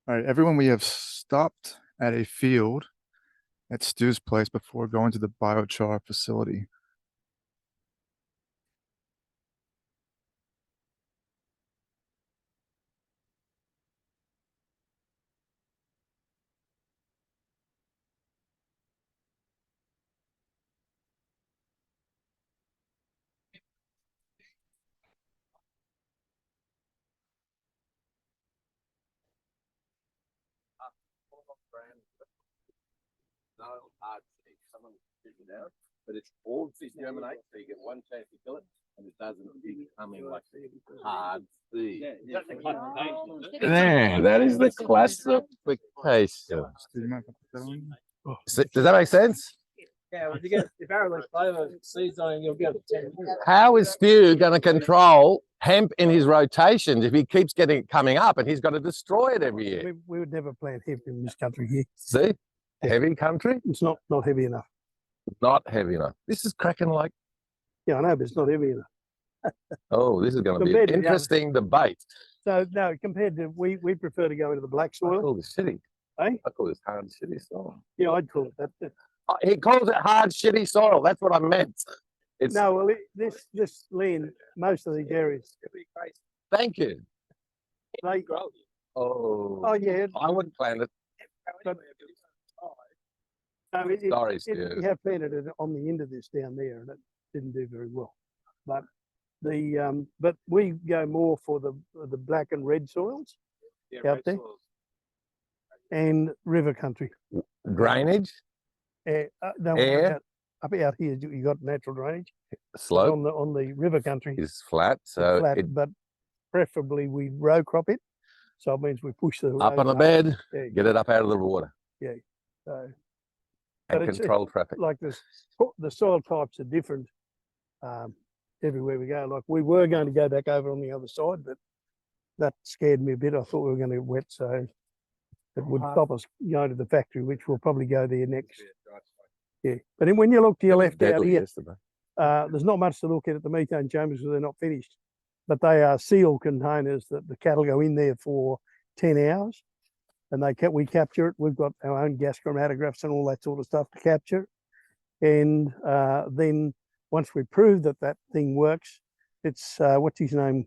All right, everyone, we have stopped at a field at Stu's place before going to the biochar facility. No hard seed. Someone figured it out, but it's all seed germinate, so you get one chance to kill it, and it doesn't becoming like hard seed. There, that is the classification. Does that make sense? Yeah, if you get if arrowleaf clover seeds on, you'll get 10 years. How is Stu going to control hemp in his rotations if he keeps getting it coming up and he's got to destroy it every year? We would never plant hemp in this country here. See? Heavy country? It's not heavy enough. Not heavy enough. This is cracking like. Yeah, I know, but it's not heavy enough. Oh, this is going to be an interesting debate. So no, compared to we prefer to go into the black soil. I call this shitty. Eh? I call this hard shitty soil. Yeah, I'd call it that. He calls it hard shitty soil. That's what I meant. It's no, well, this land, most of these areas. Thank you. They grow. Oh yeah. I wouldn't plant it. But, Sorry, we have planted it on the end of this down there, and it didn't do very well. But but we go more for the black and red soils out there, and river country. Drainage, Air. Up out here, you got natural drainage. Slope on the river country is flat, so flat, but preferably we row crop it. So it means we push the up on a bed, yeah. Get it up out of the water. Yeah. So, and control traffic. Like the soil types are different everywhere we go. Like we were going to go back over on the other side, but that scared me a bit. I thought we were going to get wet, so it would stop us going to the factory, which we'll probably go there next. Yeah. But then when you look to your left out here, there's not much to look at the methane chambers because they're not finished. But they are sealed containers that the cattle go in there for 10 hours. And we capture it. We've got our own gas chromatographs and all that sort of stuff to capture. And then once we prove that that thing works, it's, what's his name?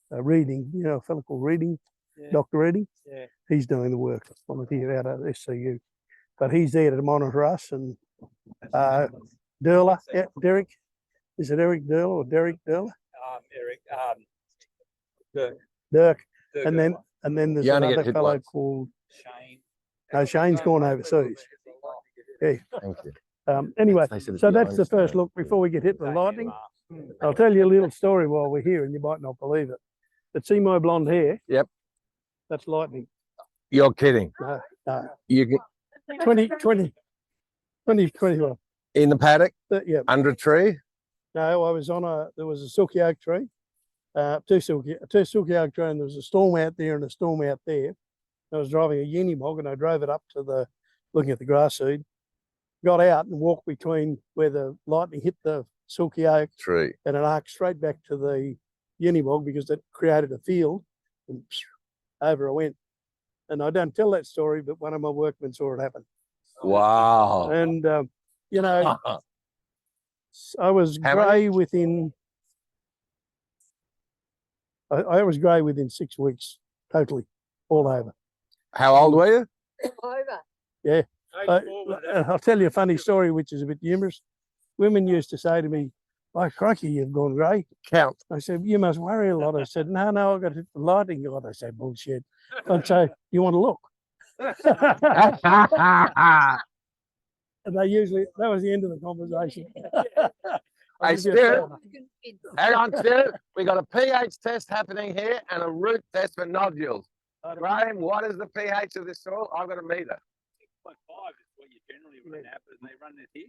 Reading, you know, a fellow called Reading, Dr. Reading. Yeah. He's doing the work on it here out of SCU. But he's there to monitor us. And Derla, Derek, is it Eric Derla or Derek Derla? Eric, Dirk. And then there's another fellow called Shane. No, Shane's gone overseas. Yeah. Thank you. Anyway, so that's the first look before we get hit with lightning. I'll tell you a little story while we're here, and you might not believe it. But see my blonde hair? Yep. That's lightning. You're kidding. No. You get 21. in the paddock? Yeah. Under a tree? No, there was a silky oak tree. Two silky oak tree, and there was a storm out there and a storm out there. I was driving a Unimog and I drove it up to looking at the grass seed, got out and walked between where the lightning hit the silky oak tree and it arced straight back to the Unimog because it created a field and over I went. And I don't tell that story, but one of my workmen saw it happen. Wow. And, you know, I was grey within 6 weeks, totally, all over. How old were you? Over. Yeah. I'll tell you a funny story, which is a bit humorous. Women used to say to me, "Oh, crikey, you've gone grey." Count. I said, "You must worry a lot." I said, No, I got hit the lightning. God, I said, "Bullshit." I'd say, "You want to look?" And that was the end of the conversation. Hey, Stuart, hang on, Stuart. We got a pH test happening here and a root test for nodules. Graham, what is the pH of this soil? I've got a meter. 6.5 is what you generally run out, but they run it here.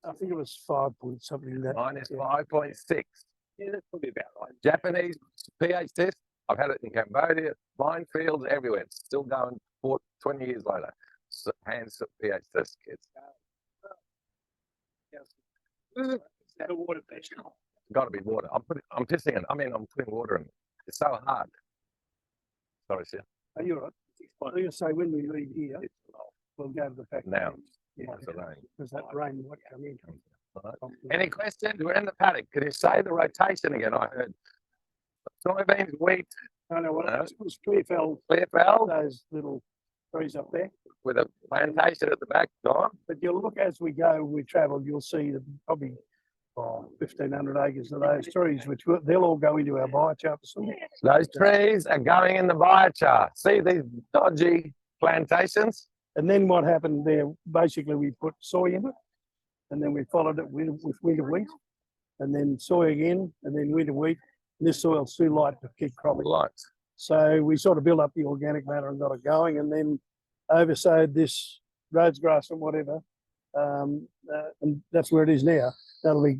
I think it was 5 point something. Mine is 5.6. Yeah, that's probably about right. Japanese pH test. I've had it in Cambodia, minefields everywhere. It's still going 20 years later. So, hands pH test, kids. The water pressure. Got to be water. I'm pissing it. I'm putting water in. It's so hard. Sorry, sir. Are you all right? I'm gonna say when we leave here, we'll go to the back. Now. Yeah, Once the rain. because that rain might come in. Right. Any questions? We're in the paddock. Can you say the rotation again? I heard soybeans, wheat, I know what No. it was clear fell, clear fell those little trees up there. with a plantation at the back, Don. But you'll look as we go, we travel, you'll see that probably 1,500 acres of those trees, which they'll all go into our biochar facility. Those trees are going in the biochar. See these dodgy plantations? And then what happened there, basically we put soy in it, and then we followed it with winter wheat, and then soy again, and then winter wheat. This soil's too light to keep cropping. Light. So we sort of built up the organic matter and got it going, and then oversowed this Rhodes grass and whatever. And that's where it is now. That'll be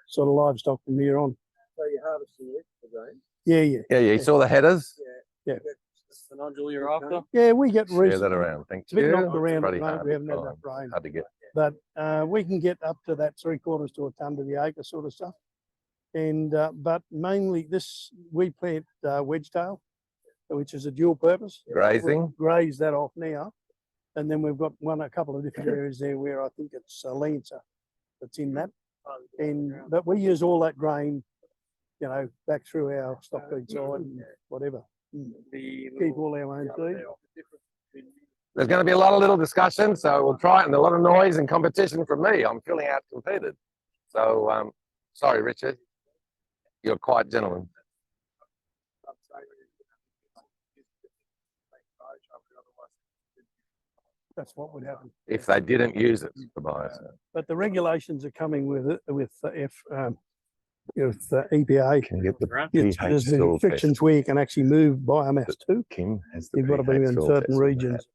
sort of livestock from here on. So you're harvesting it again? Yeah. Yeah, you saw the headers? Yeah. The nodule you're after? Yeah, we get Share recent. that around. Thank It's a bit you. knocked around at Pretty the moment. hard We to haven't had find. enough rain. Hard to get. But we can get up to that 3/4 to a ton to the acre sort of stuff. And but mainly this we plant wedgetail, which is a dual purpose. Grazing. We'll graze that off now, and then we've got a couple of different areas there where I think it's a Lancer that's in that. And but we use all that grain, you know, back through our stock feed side and whatever. Keep all our own feed. There's going to be a lot of little discussion, so we'll try it, and a lot of noise and competition from me. I'm feeling out competed. So, sorry, Richard. You're a quiet gentleman. That's what would happen. If they didn't use it for biomass. But the regulations are coming with it with EPA. Can you get the There's pH been soil restrictions where you can actually move biomass to. Kim has the You've got to be pH in soil certain test on that. regions.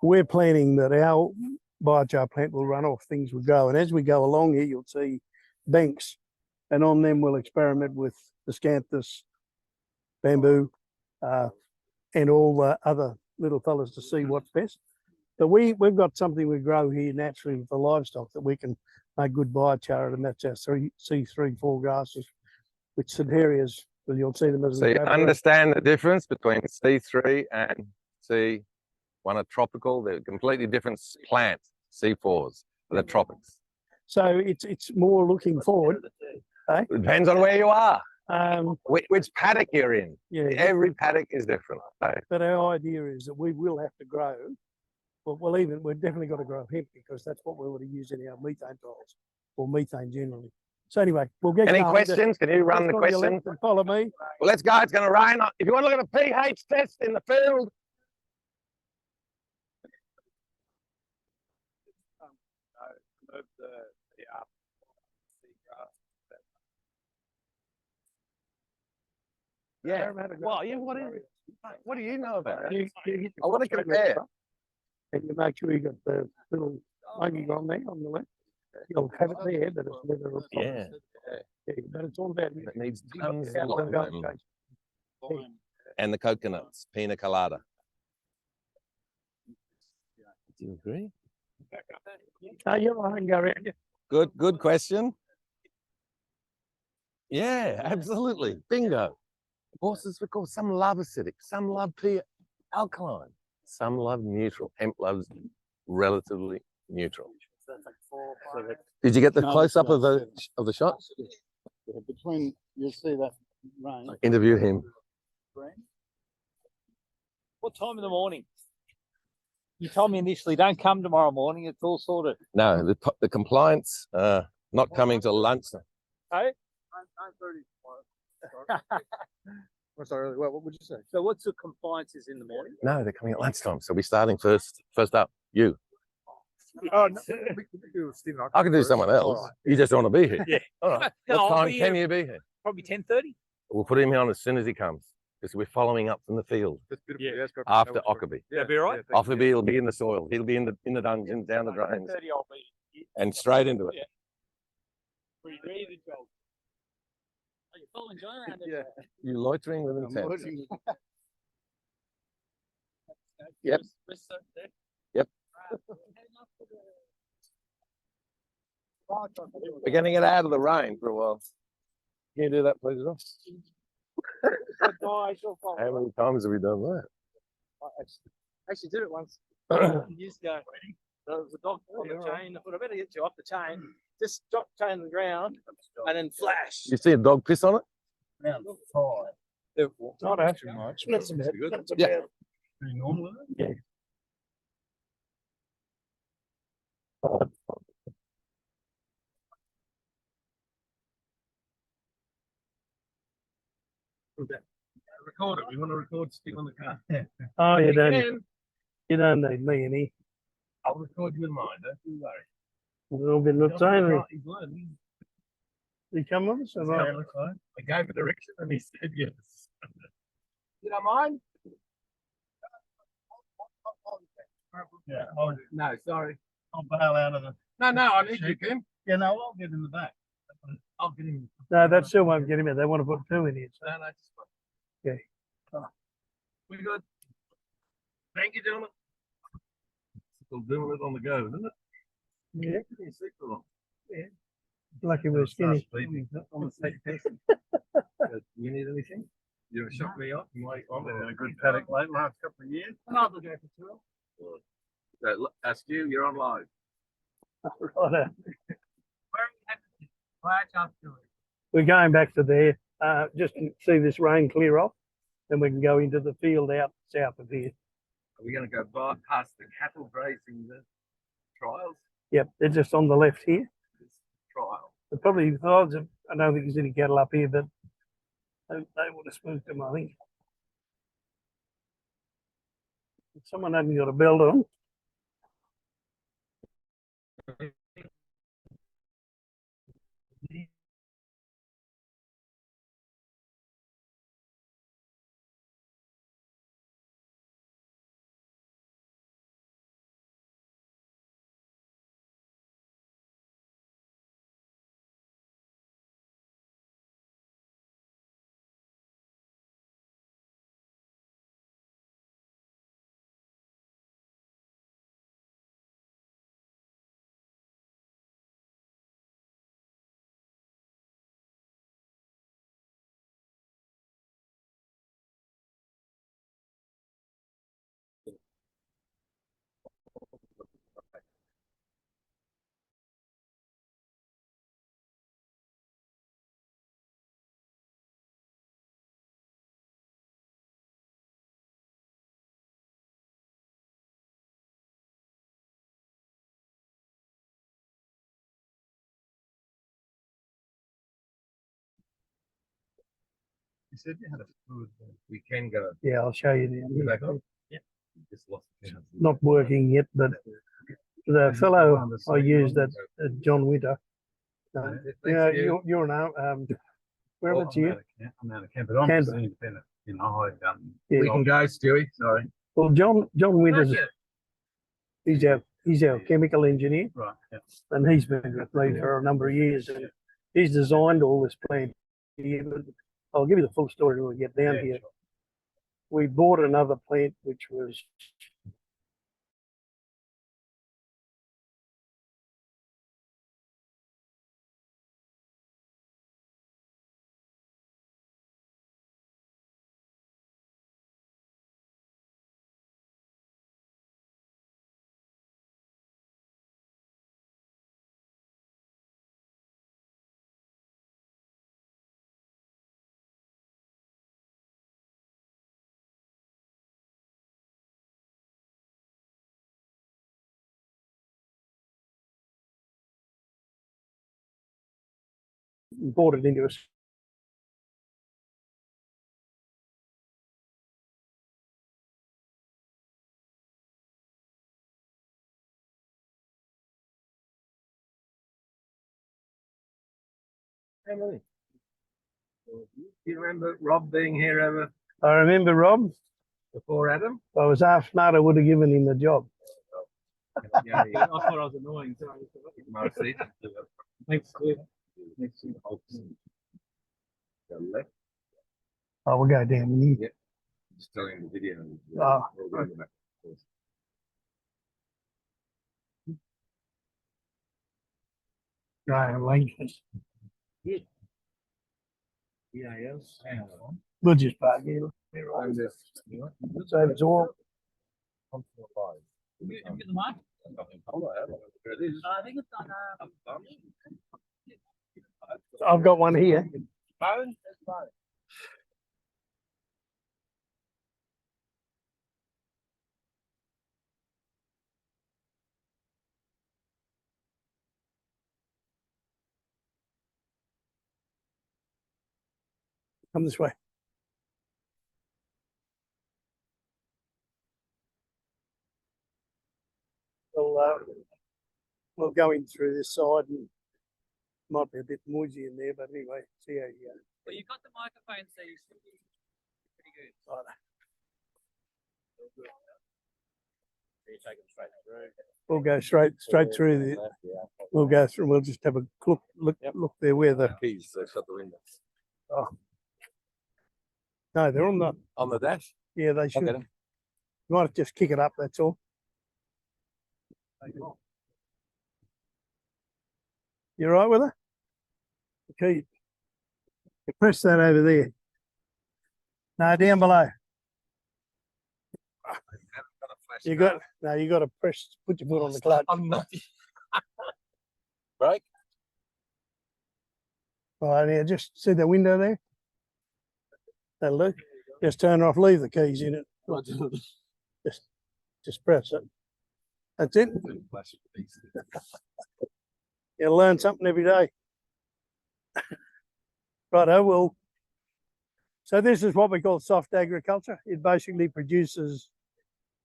We're planning that our biochar plant will run off, things will grow. And as we go along here, you'll see banks. And on them, we'll experiment with the scanthus, bamboo, and all the other little fellas to see what's best. But we've got something we grow here naturally with the livestock that we can make good biochar, and that's our C3-4 grasses, which Sedarias, well, you'll see them as So you understand the difference between C3 and C1 are tropical. They're completely different plants, C4s, for the tropics. So it's more looking forward. It depends on where you are, Um, which paddock you're in. yeah, Every paddock is different. So but our idea is that we will have to grow. Well, even we've definitely got to grow hemp because that's what we want to use in our methane trials or methane generally. So anyway, we'll get any going. questions? Can you run the Just on your questions? left and follow me. Well, let's go. It's going to rain. If you want to look at a pH test in the field, yeah. Well, yeah. What do you know about it? I want to compare. And you make sure you got the little monkey on there on the left. You'll have it there, but it's never a problem. Yeah. Yeah, but it's all about It needs tons Yeah, of well, lime. okay. And the coconuts, pina colada. Do you agree? No, you're right, I can go around you. Good question. Yeah, absolutely. Bingo. Horses, because some love acidic, some love alkaline, some love neutral. Hemp loves relatively neutral. Did you get the No, close up that's of the shot? Yeah, between, you'll see that rain. Interview him. What time in the morning? You told me initially, don't come tomorrow morning. It's all sorted. No, the compliance not coming till lunch. Hey? 9:30 tomorrow. What would you say? So what's the compliances in the morning? No, they're coming at lunchtime. So we're starting first up. You. Oh, no, we can do Stephen. I can do someone else. You just want to be here. Yeah. All right. No, What I'll time be can here. you be here? Probably 10:30. We'll put him on as soon as he comes because we're following up from the field Yeah. after Ockerby. That'd be all right. Ockerby will be in the soil. He'll be in the dungeon, down the drains, 10:30 I'll be and straight into it. Yeah. ready to go. Are you following John around? Yeah. You loitering with intent. Loitering. Yep. Yep. We're going to get out of the rain for a while. Can you do that, please, Ross? How many times have we done that? Actually did it once. Years ago. There was a dog on the chain. I thought I better get you off the chain. Just drop the chain on the ground and then flash. You see a dog piss on it? Not actually much. That's about, that's about. Yeah. Pretty normal, isn't it? Yeah. Record it. We want to record, stick on the car. Oh, you don't, Can. you don't need me any. I'll record you in mine, don't you worry. A little bit of He's time. He's learning. You come with us or not? I gave a direction and he said yes. You don't mind? Yeah. Oh, no, sorry. I'll bail out of the. No, I need you, Kim. Yeah, no, I'll get in the back. I'll get in. No, that still won't get him in. They want to put two in here. So. No, just Okay. We good. Thank you, gentlemen. Still doing it on the go, isn't it? Yeah. Pretty sick or not? Lucky we're skinny. On the same person. You need anything? You want to shock me up? I've been in a good paddock late last couple of years. I'll go for two. So, ask you, you're on live. Righto. Right. We're going back to there, just to see this rain clear off, then we can go into the field out south of here. Are we going to go past the cattle grazing the trials? Yep, they're just on the left here. This trial. But probably, I don't think there's any cattle up here, but they would have spooked them, I think. Someone hasn't got a belt on. You said you had a food. We can go. Yeah, I'll show you You back there. up? Yeah. Just lost the chance. Not working yet, but the fellow I used, that John Winter. Yeah, you're now. Whereabouts you? I'm out of camp, but I'm just an independent. You know, Yeah. We can go, Stewie. Sorry. Well, John Winters, he's our chemical engineer, right. Yeah. and he's been with me for a number of years. And he's designed all this plant here. But I'll give you the full story when we get down here. Sure. We bought another plant which was bought it into us. Emily. Do you remember Rob being here ever I remember Rob. before Adam? If I was half smart, I would have given him the job. Yeah, I thought I was annoying. Sorry. Mostly. Thanks, Steve. Go left. I will go down here. Just telling the video. Oh. We'll go in the back. Graham Lincoln. Yeah, yes. We'll just park here. I'm just. So it's all. You get the mic? It is. I think it's on. I've got one here. Phone? Come this way. We'll go in through this side and might be a bit noisy in there, but anyway, see how you go. Well, you've got the microphone, so you should be pretty good. Right. You take them straight through. We'll go straight through the. We'll go through. We'll just have a look there where the. Keys, so shut the window. Oh. No, they're on the. On the dash? Yeah, they should. Okay. You might just kick it up. That's all. You right with it? Okay. You press that over there. No, down below. You got to press. Put your foot on the clutch. I'm not. Brake? All right, now just see the window there. That'll do. Just turn off. Leave the keys in it. Just press it. That's it. You learn something every day. Righto, well, so this is what we call soft agriculture. It basically produces,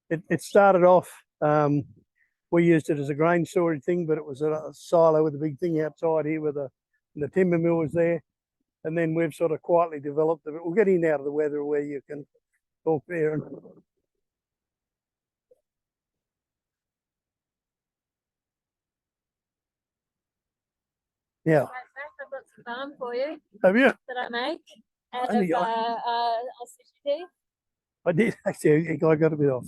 it started off, we used it as a grain storage thing, but it was a silo with a big thing outside here where the timber mill was there. And then we've sort of quietly developed it. We'll get in out of the weather where you can talk there. And yeah. I've got some balm for you Have you? that I make out of Only CGD. I did actually. I got a bit off.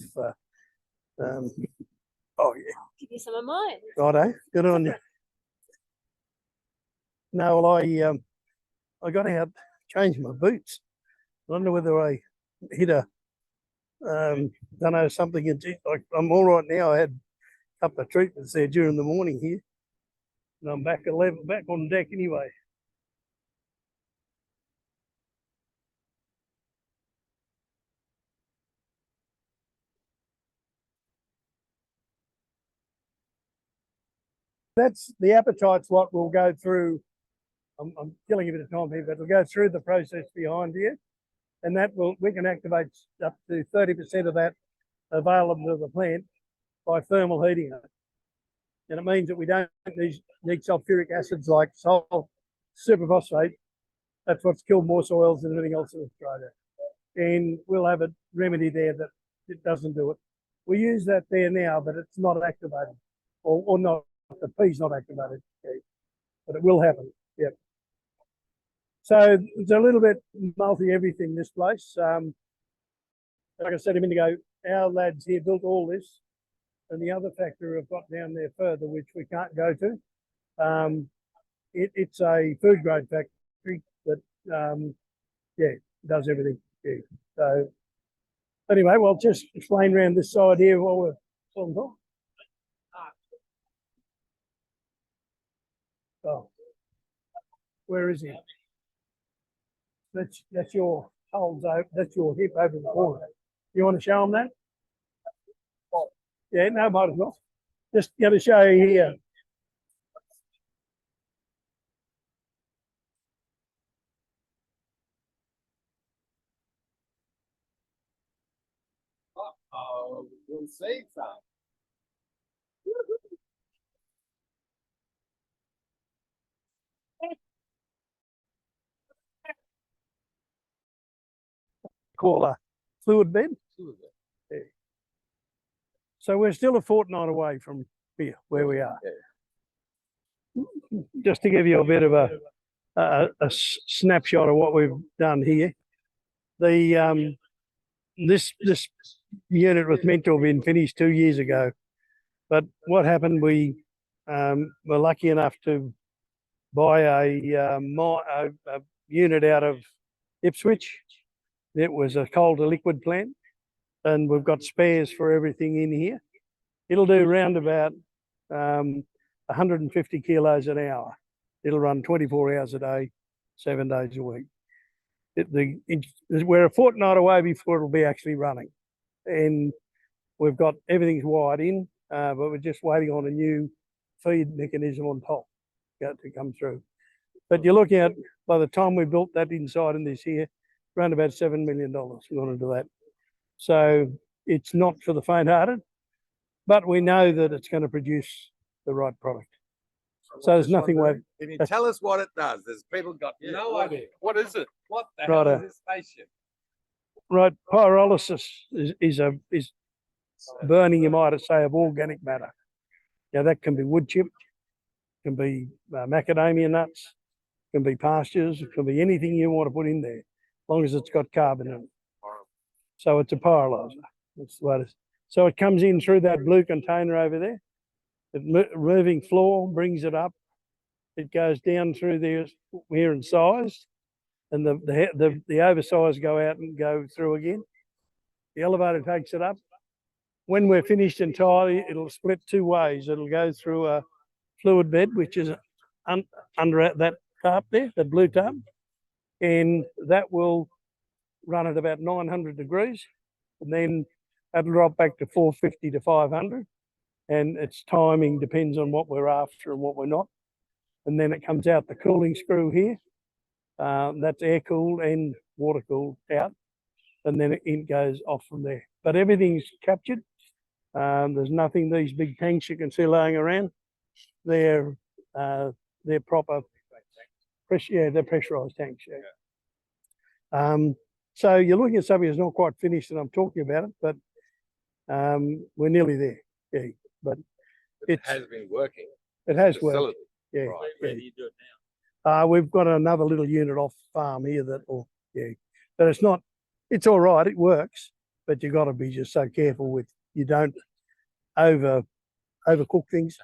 Oh yeah. Give you some of mine. Righto. Good on you. No, well, I got out, changed my boots. I don't know whether I hit a, don't know, something. I'm all right now. I had a couple of treatments there during the morning here. And I'm back on deck anyway. That's the appetite's what we'll go through. I'm killing a bit of time here, but we'll go through the process behind here. And that we can activate up to 30% of that available to the plant by thermal heating it. And it means that we don't need sulfuric acids like salt, superphosphate. That's what's killed more soils than anything else in Australia. And we'll have a remedy there that it doesn't do it. We use that there now, but it's not activated, or not. The P's not activated, but it will happen. Yep. So it's a little bit multi-everything, this place. Like I said a minute ago, our lads here built all this, and the other factory we've got down there further, which we can't go to. It's a food grade factory that, does everything. Yeah. So anyway, well, just explain around this side here while we're on top. Oh, where is he? That's your holes over. That's your hip over the corner. You want to show them that? Yeah, no, might as well. Just going to show you here. Oh, we'll see some. Call a fluid bed. Yeah. So we're still a fortnight away from here, where we are. Yeah. Just to give you a bit of a snapshot of what we've done here. The this unit was meant to have been finished 2 years ago, but what happened? We were lucky enough to buy a unit out of Ipswich. It was a coal to liquid plant, and we've got spares for everything in here. It'll do round about 150 kilos an hour. It'll run 24 hours a day, 7 days a week. We're a fortnight away before it'll be actually running, and we've got everything's wired in, but we're just waiting on a new feed mechanism on top to come through. But you're looking at, by the time we built that inside in this here, around about $7 million we want to do that. So it's not for the faint-hearted, but we know that it's going to produce the right product. So there's nothing where. Can you tell us what it does? There's people got no idea. What is it? What the hell Righto. is this spaceship? Right, pyrolysis is burning, you might say, of organic matter. Now that can be wood chip, can be macadamia nuts, can be pastures, it can be anything you want to put in there, as long as it's got carbon in it. So it's a pyrolyzer. That's what it is. So it comes in through that blue container over there. The moving floor brings it up. It goes down through there here and sized, and the oversized go out and go through again. The elevator takes it up. When we're finished entirely, it'll split two ways. It'll go through a fluid bed, which is under that tarp there, that blue tarp, and that will run at about 900 degrees, and then that'll drop back to 450 to 500, and its timing depends on what we're after and what we're not. And then it comes out the cooling screw here. That's air cooled and water cooled out, and then it goes off from there. But everything's captured. There's nothing, these big tanks you can see laying around. They're proper pressure, yeah, they're pressurized tanks. Yeah. So you're looking at something that's not quite finished, and I'm talking about it, but we're nearly there. Yeah, but it has been working. It has worked. Yeah. Right. Where do you do it now? We've got another little unit off farm here that will, yeah, but it's not. It's all right. It works, but you got to be just so careful with you don't overcook things.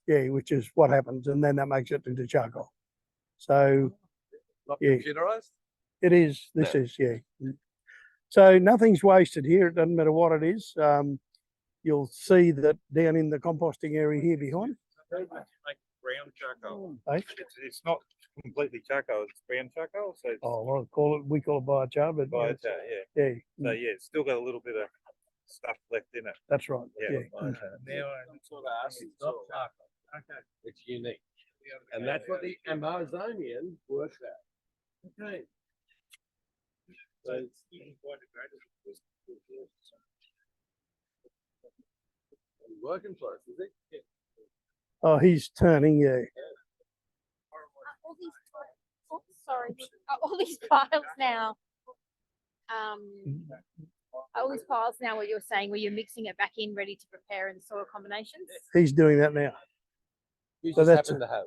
Yeah, which is what happens, and then that makes it into charcoal. So Not yeah. computerized? It is. This is, yeah. So nothing's wasted here. It doesn't matter what it is. You'll see that down in the composting area here behind. Make brown charcoal. Eh? It's not completely charcoal. It's brown charcoal. So it's We call it biochar, but biochar, yeah. yeah. So yeah, it's still got a little bit of stuff left in it. That's right. Yeah. Yeah. Now I'm sort of asking, not charcoal. Okay. It's unique. And that's what the Amazonians worked out. Okay. So it's working for us, is it? Yeah. Oh, he's turning. Yeah. All these piles now. All these piles now, what you're saying, where you're mixing it back in, ready to prepare in soil combinations. He's doing that now. You So just that's happen to have.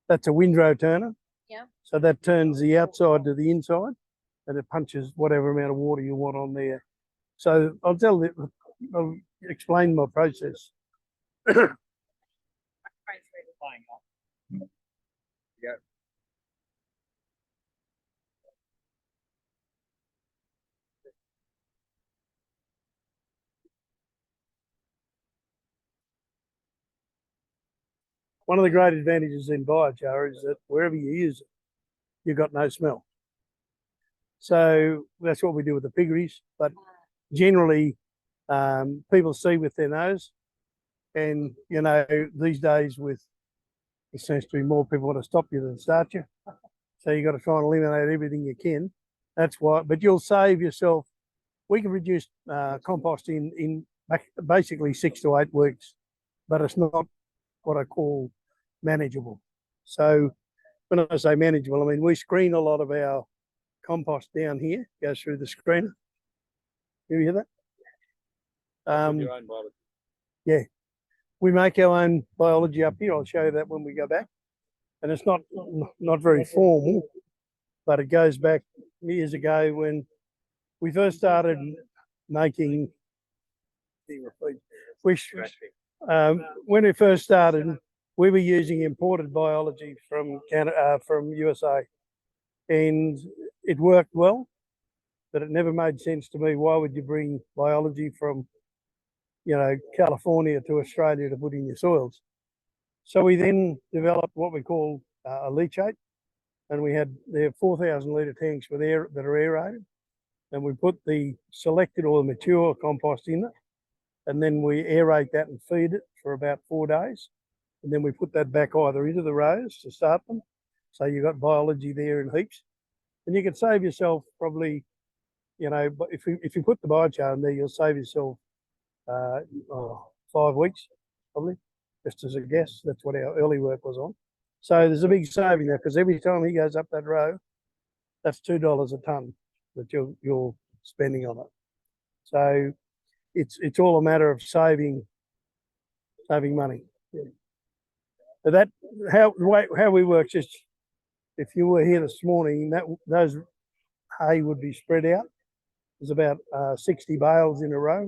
That's a windrow turner. Yeah. So that turns the outside to the inside, and it punches whatever amount of water you want on there. So I'll explain my process. Yeah. One of the great advantages in biochar is that wherever you use it, you've got no smell. So that's what we do with the piggeries. But generally, people see with their nose, and you know, these days with it seems to be more people want to stop you than start you. So you got to try and eliminate everything you can. That's why. But you'll save yourself. We can reduce compost in basically 6 to 8 weeks, but it's not what I call manageable. So when I say manageable, I mean we screen a lot of our compost down here, goes through the screener. You hear that? Your own biology. Yeah, we make our own biology up here. I'll show you that when we go back. And it's not very formal, but it goes back years ago when we first started making. When we first started, we were using imported biology from Canada, from USA, and it worked well. but it never made sense to me. Why would you bring biology from, California to Australia to put in your soils? So we then developed what we call a leachate, and we had there 4,000 litre tanks with air that are aerated, and we put the selected or mature compost in it, and then we aerate that and feed it for about 4 days, and then we put that back either into the rows to start them, so you've got biology there in heaps, and you can save yourself probably, but if you put the biochar in there, you'll save yourself 5 weeks probably, just as a guess. That's what our early work was on. So there's a big saving there, because every time he goes up that row, that's $2 a tonne that you're spending on it. So it's all a matter of saving money. Yeah. But that how we work, just if you were here this morning, those hay would be spread out. There's about 60 bales in a row,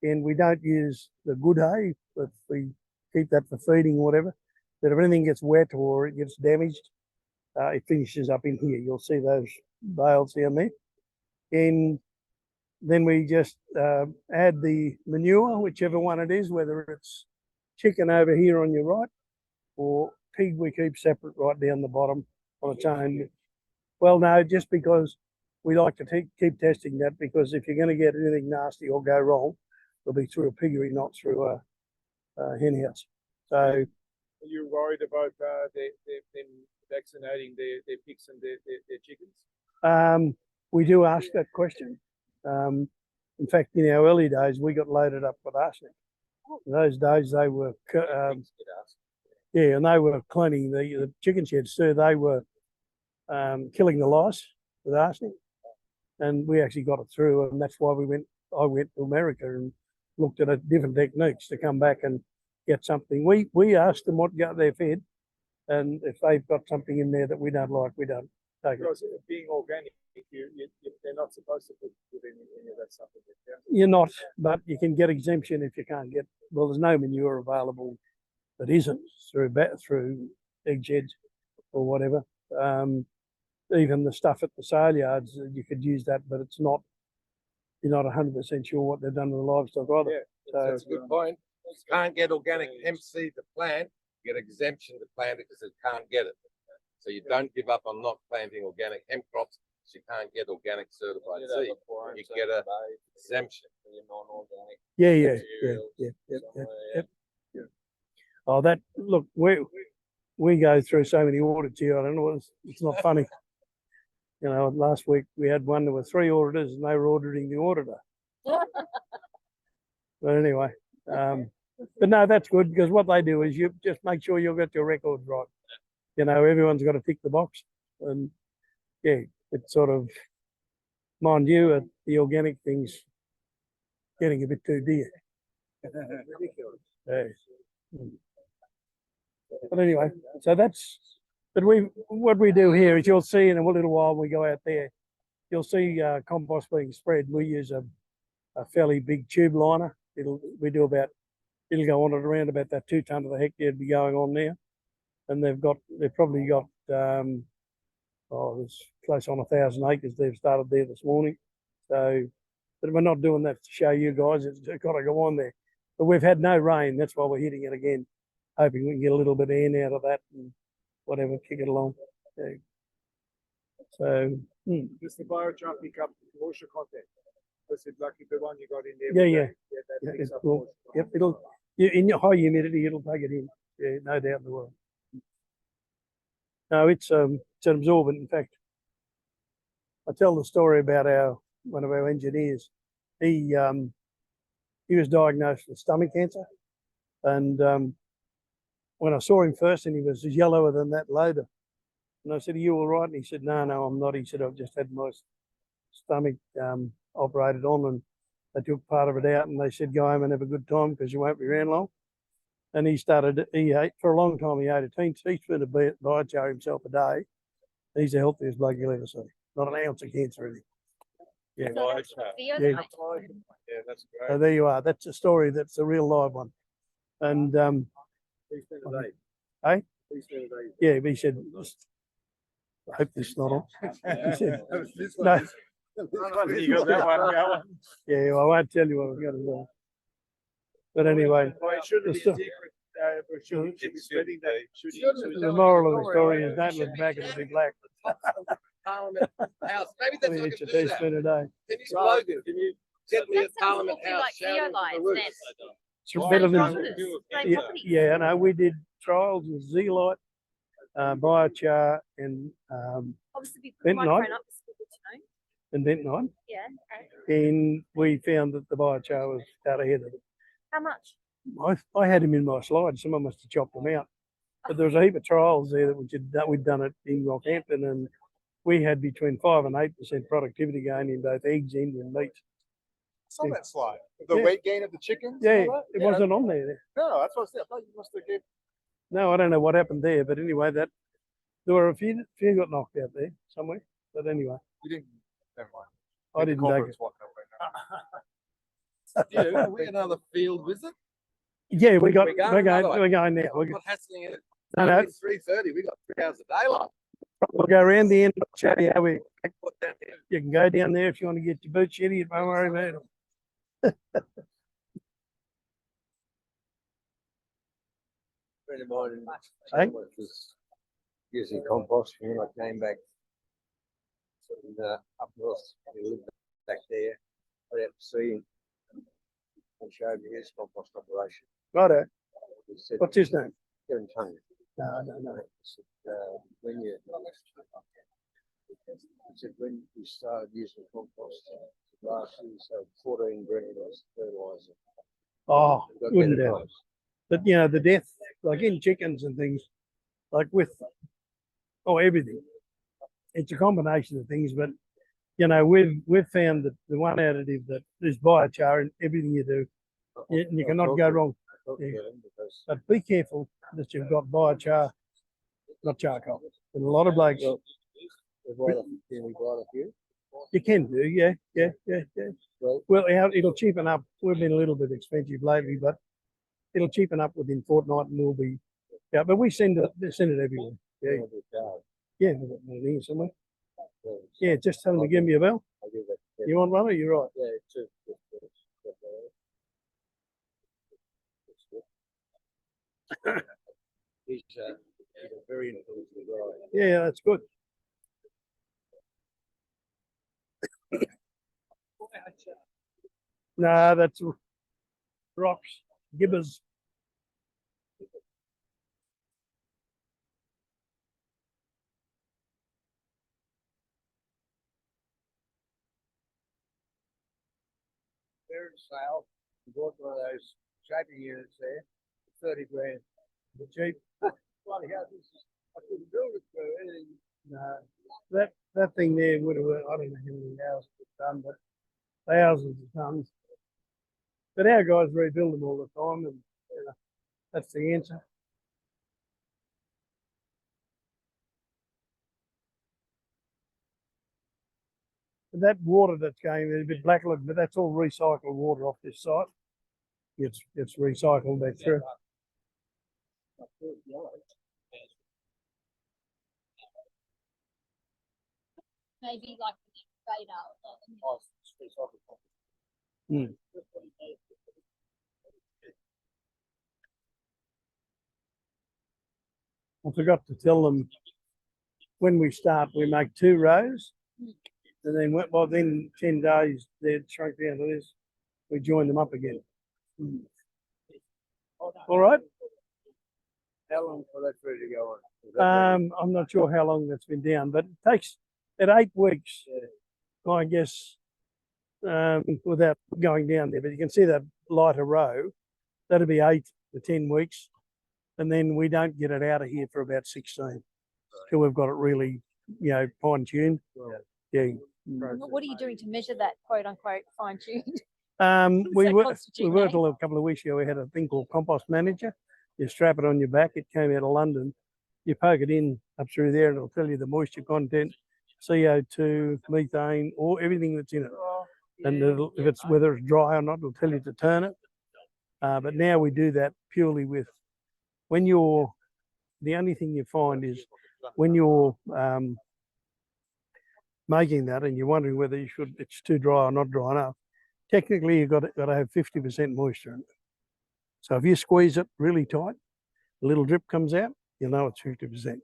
and we don't use the good hay, but we keep that for feeding or whatever. But if anything gets wet or it gets damaged, it finishes up in here. You'll see those bales down there. And then we just add the manure, whichever one it is, whether it's chicken over here on your right or pig we keep separate right down the bottom on its own. Well, no, just because we like to keep testing that, because if you're going to get anything nasty or go wrong, it'll be through a piggery, not through a hen house. So, are you worried about them vaccinating their pigs and their chickens? we do ask that question. In fact, in our early days, we got loaded up with arsenic. In those days, they were, and they were cleaning the chicken sheds too. They were killing the lice with arsenic, and we actually got it through, and that's why I went to America and looked at different techniques to come back and get something. We asked them what got their fed, and if they've got something in there that we don't like, we don't take it. Because being organic, they're not supposed to put any of that stuff in there. You're not, but you can get exemption if you can't get. Well, there's no manure available that isn't through egg sheds or whatever. Even the stuff at the sale yards, you could use that, but it's not. You're not 100% sure what they've done to the livestock either. Yeah, that's a good point. You can't get organic hemp seed to plant. You get exemption to plant it because it can't get it. So you don't give up on not planting organic hemp crops because you can't get organic certified seed. You get an exemption. Yeah. Oh, look, we go through so many audits here. I don't know. It's not funny. Last week we had one. There were 3 auditors, and they were auditing the auditor. But anyway, but no, that's good, because what they do is you just make sure you've got your records right. Everyone's got to tick the box, and yeah, it's sort of, mind you, the organic thing's getting a bit too dear. Yeah. But anyway, so what we do here is, you'll see in a little while when we go out there, you'll see compost being spread. We use a fairly big tube liner. It'll go on at around about that 2 tonne of the hectare to be going on there. And they've probably got there's close on 1,000 acres they've started there this morning. So, but we're not doing that to show you guys. It's got to go on there. But we've had no rain. That's why we're hitting it again, hoping we can get a little bit of N out of that and whatever, kick it along. Yeah. So, Does the biochar pick up moisture content? Was it like the one you got in there? Yeah. That picks up Cool. moisture. Yep, in your high humidity, it'll take it in. Yeah, no doubt in the world. No, it's an absorbent. In fact, I tell the story about one of our engineers. He was diagnosed with stomach cancer, and when I saw him first, and he was yellower than that loader, and I said, "Are you all right?" And he said, "No, I'm not." He said, "I've just had my stomach operated on, and they took part of it out, and they said, go home and have a good time because you won't be around long." And he ate for a long time. He ate a teaspoon of biochar himself a day. He's the healthiest bloke you'll ever see. Not an ounce of cancer in him. Yeah. So that's Yeah. yeah. Yeah, that's great. So there you are. That's a story. That's a real live one. And Hey? yeah, he said, I hope this is not on. He said, You got that one going. Yeah, well, I won't tell you what we're gonna do. But anyway, Well, it shouldn't be a the secret. We should be spreading that. the moral of the story is don't look back, it'll be black. Parliament House. Maybe Let that's me what I hit can your do that. teaspoon a day. Can you slogan? Can you get me a That sounds Parliament awfully House like shouting from the zeolites roof? then. It's Same better than, properties, same yeah, property. yeah, no, we did trials with zeolite, biochar and, Obviously, we put the Bentonite. microphone up, it's good to know. and bentonite. Yeah, okay. And we found that the biochar was out ahead of it. How much? I had him in my slides. Someone must have chopped them out. But there was a heap of trials there that we'd done it in Rockhampton, and we had between 5 and 8% productivity gain in both eggs and in meat. Saw that slide. The Yeah. weight gain of the chickens? Yeah, all that? it Yeah. wasn't on there. No, that's what I said. I thought you must have gave. No, I don't know what happened there, but anyway, that there were a few got knocked out there somewhere. But anyway, You didn't. Never mind. I didn't take it. Culvert's walking away now. Are we another field visit? Yeah, we're going another going way. we're going now. I'm not hassling it. No, no. It's 3:30. We got 3 hours of daylight. We'll go around the end. Show you how we. Put down here. You can go down there if you want to get your boots shitty. Don't worry about it. Friend of mine Hey? was using compost when I came back from up north. He lived back there. I had to see him and showed me his compost operation. Righto. He said, What's his name? Kevin Tunny. No, I don't know. He said, when you started using compost last year, so 14 granules fertilizer. Oh, Got wouldn't better doubt. crops. But you know, the death, like in chickens and things, like with everything. It's a combination of things, but you know, we've found that the one additive that is biochar in everything you do, you cannot go wrong. Yeah. But be careful that you've got biochar, not charcoal. And a lot of blokes, Can we buy a few? you can do, yeah. Well, it'll cheapen up. We've been a little bit expensive lately, but it'll cheapen up within fortnight, and we'll be. Yeah, but we send it everywhere. Yeah, yeah, we've got one here somewhere. Yeah, just tell them to give me a bell. You want one or you're right? Yeah, two. He's a very intelligent guy. Yeah, that's good. Nah, that's rocks, gibbers. They're in sale. We bought one of those shaping units there, 30 grand. The cheap. Bloody hell, I couldn't build it for anything. No, that thing there would have. I don't know how many houses it's done, but thousands of tons. But our guys rebuild them all the time, and you know, that's the answer. And that water that's going there, a bit black looking, but that's all recycled water off this site. It's recycled back through. Maybe like beta. Mm. I forgot to tell them when we start, we make 2 rows, and then within 10 days they'd shrunk down to this. We join them up again. All right. How long for that food to go on? I'm not sure how long that's been down, but it takes at 8 weeks, I guess, without going down there. But you can see that lighter row. That'll be 8 to 10 weeks, and then we don't get it out of here for about 16 till we've got it really, fine tuned. Yeah. What are you doing to measure that quote unquote fine tuned? We So worked constitute, a couple of weeks ago. We had a thing called Compost Manager. You strap it on your back. It came out of London. You poke it in up through there, and it'll tell you the moisture content, CO2, methane, or everything that's in it. And whether it's dry or not, it'll tell you to turn it. But now we do that purely with the only thing you find is when you're making that and you're wondering whether it's too dry or not dry enough, technically you've got to have 50% moisture in it. So if you squeeze it really tight, a little drip comes out, you know it's 50%. Okay.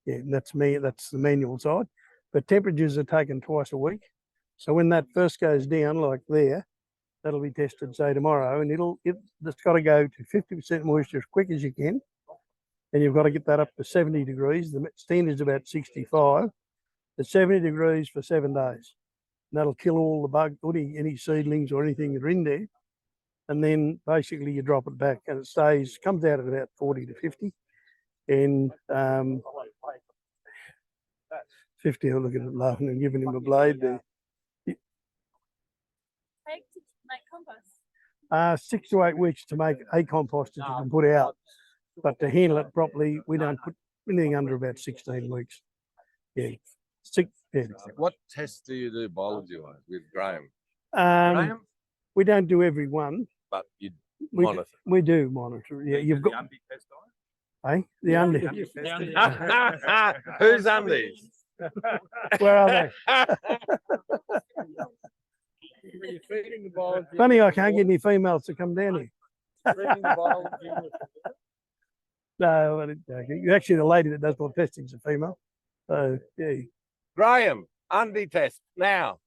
Yeah, and that's the manual side. But temperatures are taken twice a week. So when that first goes down like there, that'll be tested say tomorrow, and it's got to go to 50% moisture as quick as you can. And you've got to get that up to 70 degrees. The standard's about 65. At 70 degrees for 7 days. And that'll kill all the bugs, any seedlings or anything that are in there. And then basically you drop it back and it comes out at about 40 to 50. And 50, I'm looking at laughing and giving him a blade there. Take to make compost. 6 to 8 weeks to make a compost that you can put out. But to handle it properly, we don't put anything under about 16 weeks. Yeah. Yeah. What tests do you do biology-wise with Graham? Graham? We don't do every one. But you monitor. We do monitor. Yeah, you've got. Hey, the undies. Who's undies? Where are they? Funny, I can't get any females to come down here. No, actually, the lady that does my testing is a female. So yeah. Graham, undie test now.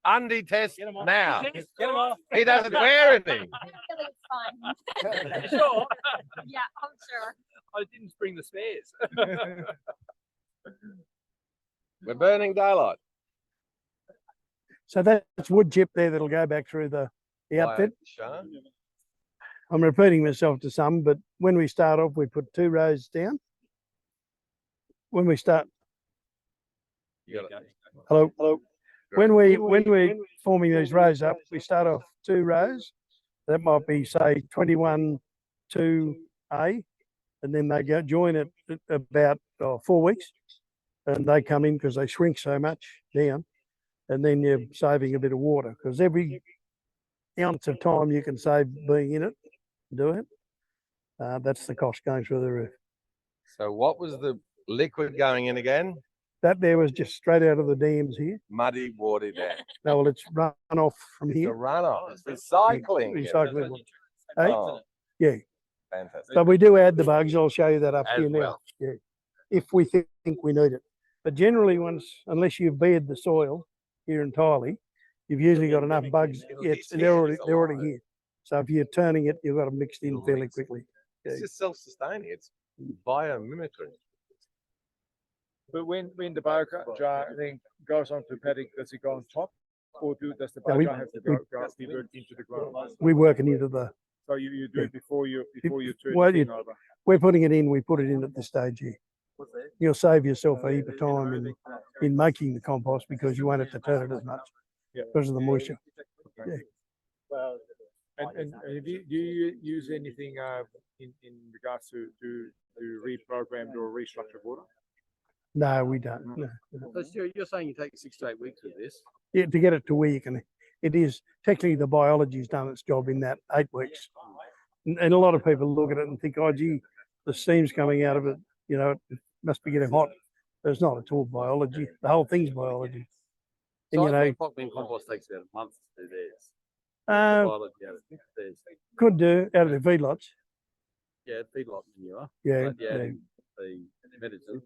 Undie test now. He doesn't wear anything. Fine. Sure. Yeah, I'm sure. I didn't bring the spares. We're burning daylight. So that's wood chip there that'll go back through the outfit. Char. I'm repeating myself to some, but when we start off, we put 2 rows down. When we start, hello. When we're forming these rows up, we start off 2 rows. That might be say 21 2A, and then they join at about 4 weeks, and they come in because they shrink so much down, and then you're saving a bit of water because every ounce of time you can save being in it, do it. That's the cost going through the roof. So what was the liquid going in again? That there was just straight out of the dams here. Muddy water down. No, well, it's run off from The here. runoff. It's recycling. Recycling. Hey? Oh, Yeah. fantastic. But we do add the bugs. I'll show you that up As here now. well. Yeah. If we think we need it. But generally, unless you've bared the soil here entirely, you've usually got enough bugs. Yeah, they're already here. So if you're turning it, you've got them mixed in fairly quickly. Yeah. It's just self-sustaining. It's biomimicry. But when the bio jar then goes onto paddock, does it go on top, or does the Yeah, bio jar have to go be worked into the ground? We're working into the. So you do it before you turn Well, the thing over. We're putting it in. We put it in at this stage here. You'll save yourself a heap of time in making the compost because you won't have to turn it as much because of the moisture. Yeah. And do you use anything in regards to reprogrammed or restructured water? No, we don't. No. So Stuart, you're saying you take 6 to 8 weeks with this? Yeah, to get it to where you can. It is technically the biology's done its job in that 8 weeks, and a lot of people look at it and think, "Oh, gee, the steam's coming out of it. You know, it must be getting hot." But it's not at all biology. The whole thing's biology. And So you I know, think Pockman compost takes about a month to do theirs. Biology out of theirs. could do out of the feedlots. Yeah, feedlot manure. Yeah, But yeah, the medicine.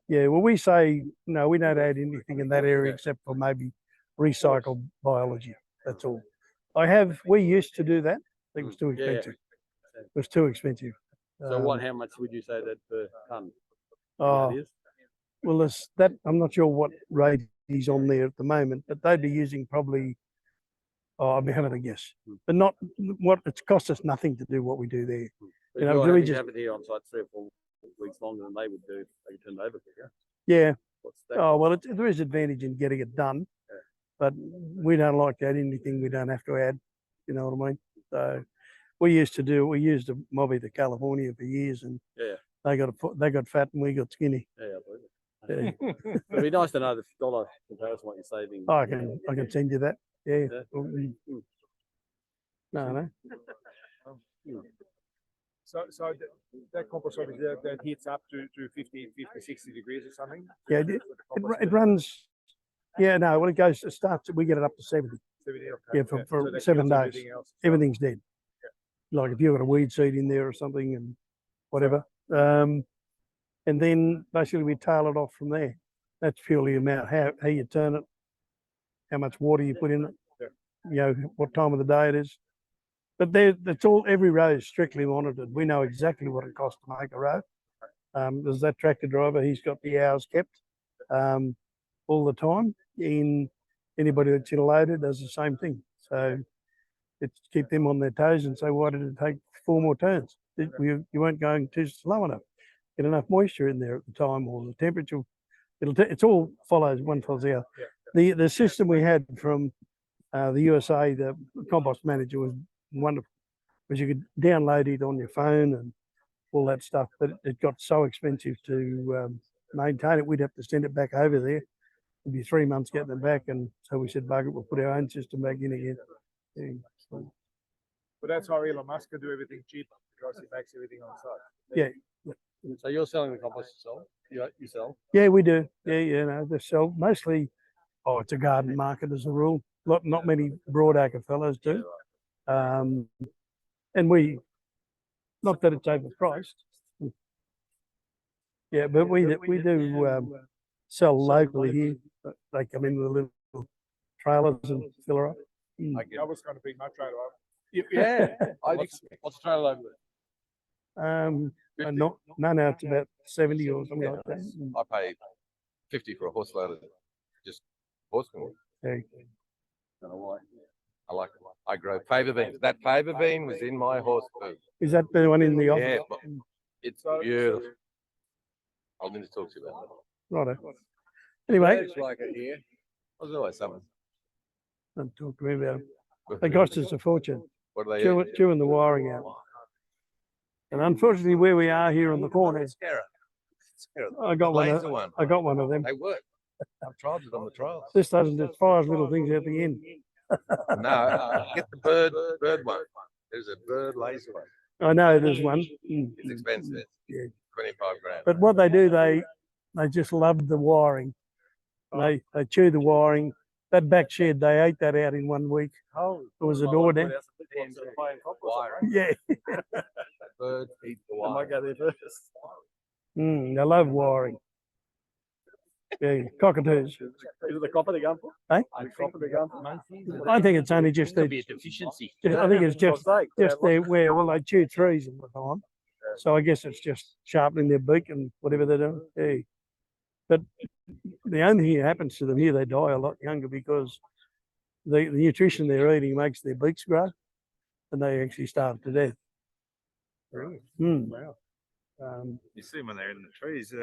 yeah. Well, we say no. We don't add anything in that area except for maybe recycled biology. That's all. We used to do that. I think it was too expensive. It was too expensive. So how much would you say that per tonne? Oh, well, there's that. I'm not sure what rate he's on there at the moment, but they'd be using probably. Oh, I'd be having a guess, but not what it's cost us nothing to do what we do there. You You know, know, do we you just- have it here on site 3 or 4 weeks longer than they would do if they turned over quicker. Yeah. What's that? Oh well, there is advantage in getting it done, but we don't like to add anything we don't have to add. You know what I mean? So we used to mobby to California for years, and Yeah. they got fat and we got skinny. Yeah, I believe it. Yeah. It'd be nice to know the dollar comparison what you're saving. I can send you that. Yeah. Yeah. No. So that compost obviously that heats up to 50, 60 degrees or something. Yeah, it runs Yeah, no, when it starts, we get it up to 70. 70, okay, Yeah, for So that 7 kills days. everything else as well. Everything's dead. Like if you've got a weed seed in there or something and whatever. And then basically we tail it off from there. That's purely about how you turn it, how much water you put in it, you know, what time of the day it is. But that's all, every row is strictly monitored. We know exactly what it costs to make a row. There's that tractor driver, he's got the hours kept all the time. Anybody that's interloaded does the same thing. So it's keep them on their toes and say, why did it take 4 more turns? You weren't going too slow enough. Get enough moisture in there at the time, or the temperature. It's all follows the other. The system we had from the USA, the compost manager, was wonderful, because you could download it on your phone and all that stuff, but it got so expensive to maintain it. We'd have to send it back over there. It'd be 3 months getting it back, and so we said, bugger it, we'll put our own system back in again. Yeah. But that's how Elon Musk can do everything cheap, because he makes everything on site. Yeah. So you're selling the compost yourself? You sell? Yeah, we do. Yeah, no, they sell mostly. Oh, it's a garden market as a rule. Not many broadacre fellows do. And we, not that it's overpriced. Yeah, but we do sell locally here. They come in with little trailers and fill her up. I was going to bring my trailer up. Yeah. What's the trailer over there? No, it's about 70 or something like that. I pay 50 for a horse load of just horse manure. Yeah. Don't know why. I like it. I grow favour beans. That favour bean was in my horse food. Is that the one in the office? Yeah, but it's beautiful. I'll need to talk to you about that. Righto. Anyway, It's like it here. There's always something. don't talk to me about it. They cost us a fortune. What do they Chewing the wiring out. And unfortunately, where we are here on the corner, I got one. I got one of them. They work. I've tried it on the trials. This doesn't. It fires little things out the end. No, get the bird one. There's a bird laser one. I know there's one. It's expensive. Yeah. 25 grand. But what they do, they just love the wiring. They chew the wiring. That back shed, they ate that out in 1 week. Oh, It was a door down. Yeah. Birds eat the I might wire. go there first. They love wiring. Yeah, cockatoos. Is it the copper they're going for? Eh? The copper they're going for? I think it's only just Could the, be a deficiency. I think it's just their where, well, they chew trees all the time. So I guess it's just sharpening their beak and whatever they're doing. Yeah. But the only thing that happens to them here, they die a lot younger, because the nutrition they're eating makes their beaks grow, and they actually starve to death. Really? Wow. You see them when they're in the trees,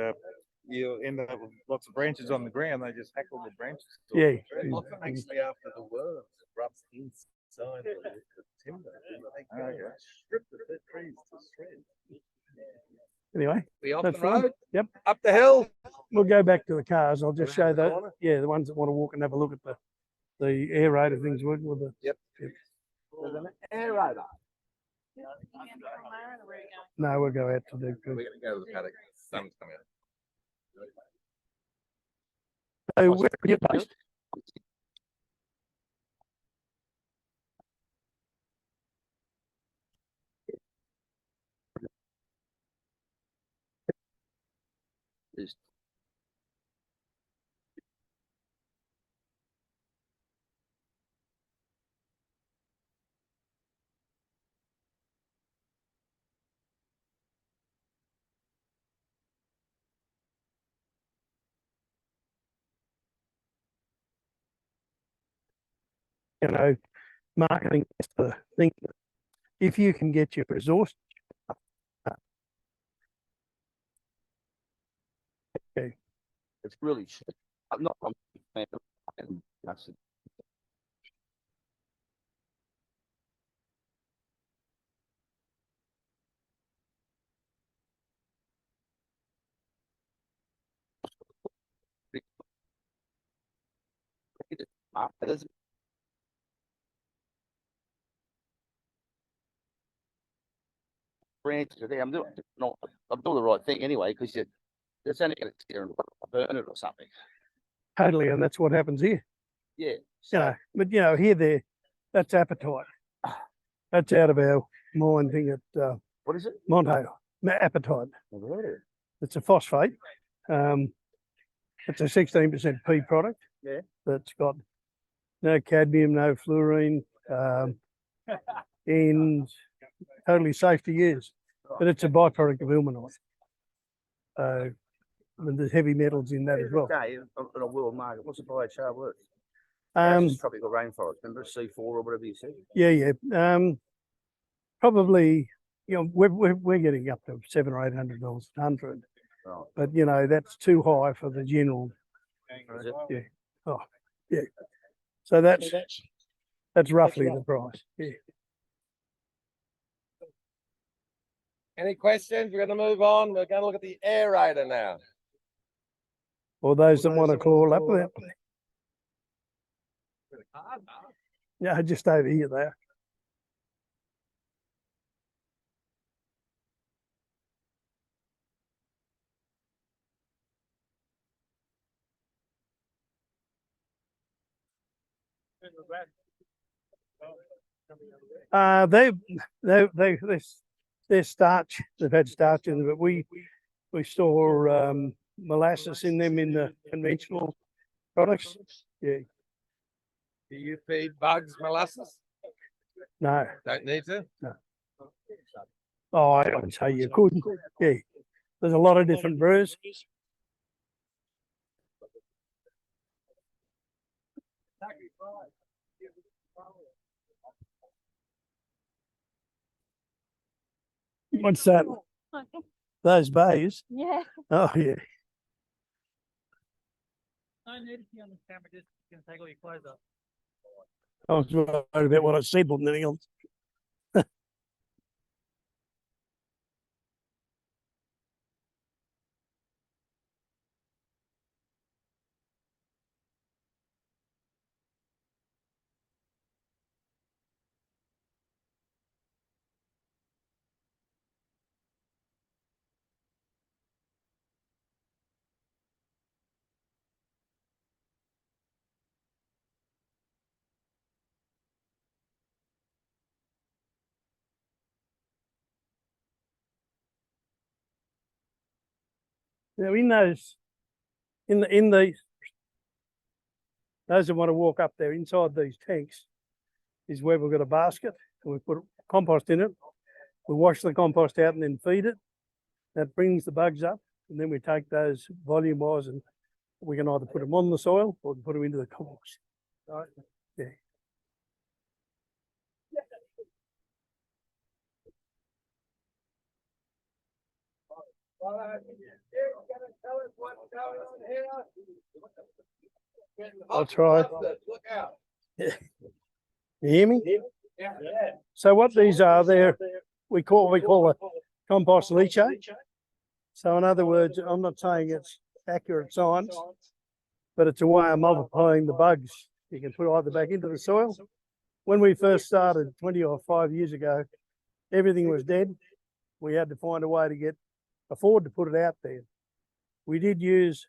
you'll end up with lots of branches on the ground. They just hack all the branches. off Yeah. the tree. Actually, after the worms, it rubs inside the timber. Okay. Strip the dead trees to shreds. Anyway, We off that's the fine. road? Yep. Up the hill? We'll go back to the cars. I'll just show Around the that. corner? Yeah, the ones that want to walk and have a look at the aerator things working with the. Yep. There's an aerator. No, we'll go out to the. We're going to go to the paddock. Sun's coming out. So where are you based? You know, marketing is the thing. If you can get your resource. Okay. It's really shit. I'm not a fan of it. That's it. There's branches are there. I'm doing the right thing anyway, because it's only going to tear and burn it or something. Totally, and that's what happens here. Yeah. You know, but you know, here, that's appetite. That's out of our mine thing at What is it? Monte. Appetite. Never heard of it. It's a phosphate. It's a 16% P product. Yeah. That's got no cadmium, no fluorine, and totally safe to use. But it's a byproduct of ilmenite. And there's heavy metals in that as well. Okay, on a world market, what's a biochar worth? Um, Tropical rainforest, remember C4 or whatever you said? yeah. Probably, you know, we're getting up to $700 or $800 a tonne for it. Right. But you know, that's too high for the general. Is it? Yeah. Oh, yeah. So that's roughly the price. Yeah. Any questions? We're going to move on. We're going to look at the aerator now. Or those that want to call up there. Yeah, just over here there. They're starch. They've had starch in them, but we store molasses in them in the conventional products. Yeah. Do you feed bugs molasses? No. Don't need to? No. Oh, I'd say you couldn't. Yeah. There's a lot of different brews. What's that? Those bays? Yeah. Oh, yeah. No need to be on the camera, just you can take all your clothes off. I was worried about what I said more than anything else. Now in those, in these, those that want to walk up there inside these tanks is where we've got a basket and we put compost in it. We wash the compost out and then feed it. That brings the bugs up, and then we take those volume wise and we can either put them on the soil or put them into the compost. Right? Yeah. I'll try. Look out. You hear me? Yeah. So what these are, we call a compost leachate. So in other words, I'm not saying it's accurate science, but it's a way of multiplying the bugs. You can put either back into the soil. When we first started 20 or 5 years ago, everything was dead. We had to find a way to afford to put it out there. We did use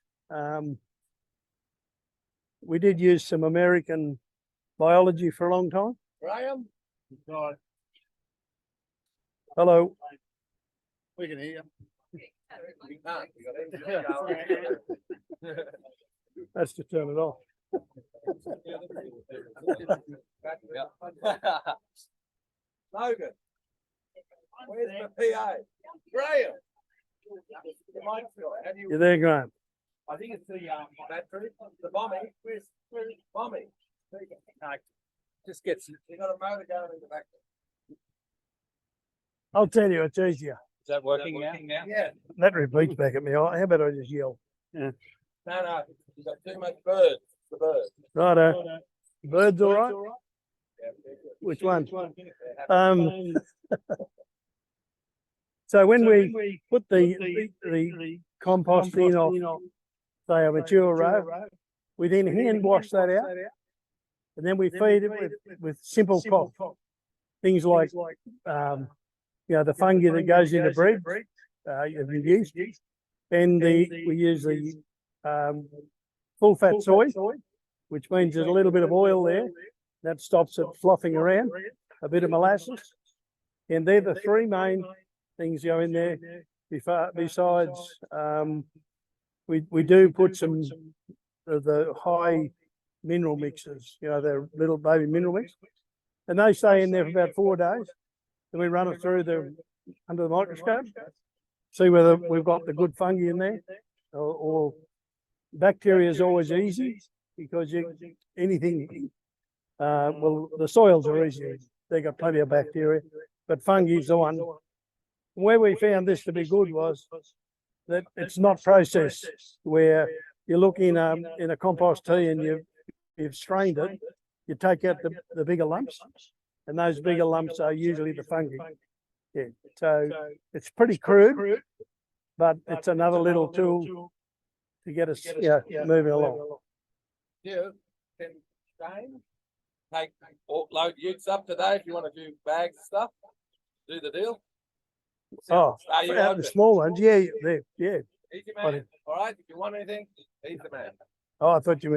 some American biology for a long time. Graham? Hello. We can hear you. We can't. We got That's to turn it off. Logan, where's the PA? Graham. You're there, Graham. I think it's the battery, the bombing. Where's bombing? No, just gets. You got a motor going in the back. I'll tell you, it's easier. Is that working now? Yeah. That repeats back at me. How about I just yell? Yeah. No, you've got too much birds. The birds. Righto. Birds all right? Which one? So when we put the compost in off, say a mature row, we then hand wash that out, and then we feed it with simple crop. Things like the fungi that goes into bread, you've used, and we use the full fat soy, which means there's a little bit of oil there. That stops it fluffing around. A bit of molasses. And they're the three main things go in there. Besides, we do put some of the high mineral mixes, you know, the little baby mineral mix. And they stay in there for about 4 days. Then we run it through under the microscope, see whether we've got the good fungi in there, or bacteria is always easy because anything, well, the soils are easy. They got plenty of bacteria, but fungi is the one. Where we found this to be good was that it's not processed, where you look in a compost tea and you've strained it, you take out the bigger lumps, and those bigger lumps are usually the fungi. Yeah, so it's pretty crude, but it's another little tool to get us moving along. Yeah, can Shane load utes up today if you want to do bags and stuff? Do the deal. Oh, Are you the open? small ones, yeah. He's your man. All right, if you want anything, he's the man. Oh, I thought you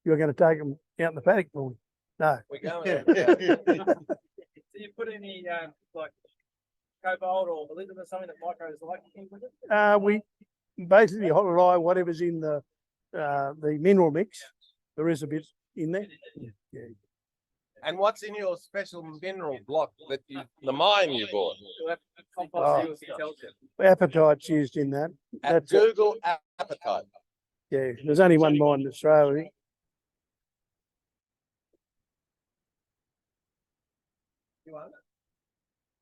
were going to take them out in the paddock for me. No. We're going. Do you put any like cobalt or molybdenum or something that micros like with it? We basically rely whatever's in the mineral mix. There is a bit in there. Yeah. And what's in your special mineral block that the mine you bought? Appetite's used in that. At Google appetite. Yeah, there's only one mine in Australia.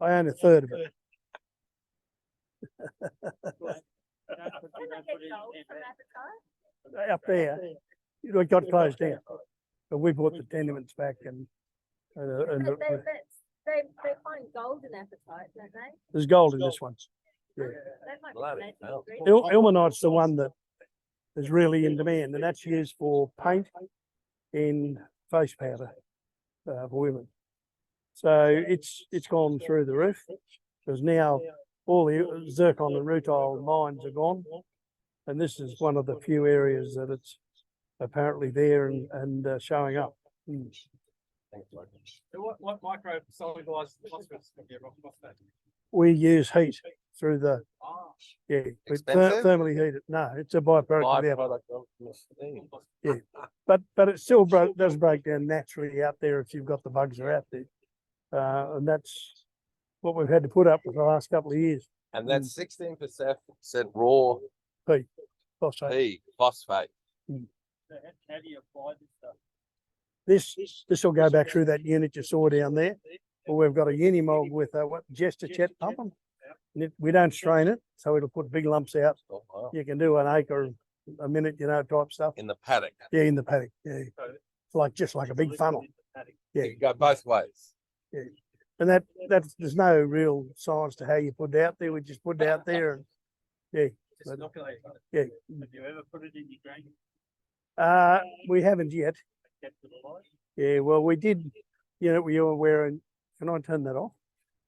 I own a third of it. Up there, it got closed down, but we bought the tenements back and They find gold in appetite, don't they? there's gold in this one. Yeah. That might be Bloody related hell. ingredient. Ilmenite's the one that is really in demand, and that's used for paint in face powder for women. So it's gone through the roof, because now all the zircon and rutile mines are gone, and this is one of the few areas that it's apparently there and showing up. So what micro solubilized phosphorus can get phosphate? We use heat through the we Expensive? thermally heat it. No, it's a byproduct of the Byproduct of this thing. but it still does break down naturally out there if you've got the bugs are out there, and that's what we've had to put up with the last couple of years. And that's 16% raw Phosphate. phosphate. How do you apply this stuff? This will go back through that unit you saw down there. Or we've got a unimold with Jester Chet pumping. We don't strain it, so it'll put big lumps out. Oh, wow. You can do an acre a minute, type stuff. In the paddock. Yeah, in the paddock. Yeah, it's just like a big funnel. Yeah, You can go both ways. yeah. And that's there's no real science to how you put it out there. We just put it out there, and Just inoculate. yeah. Have you ever put it in your drain? We haven't yet. Kept it alive? Yeah, well, we did. We were wearing. Can I turn that off?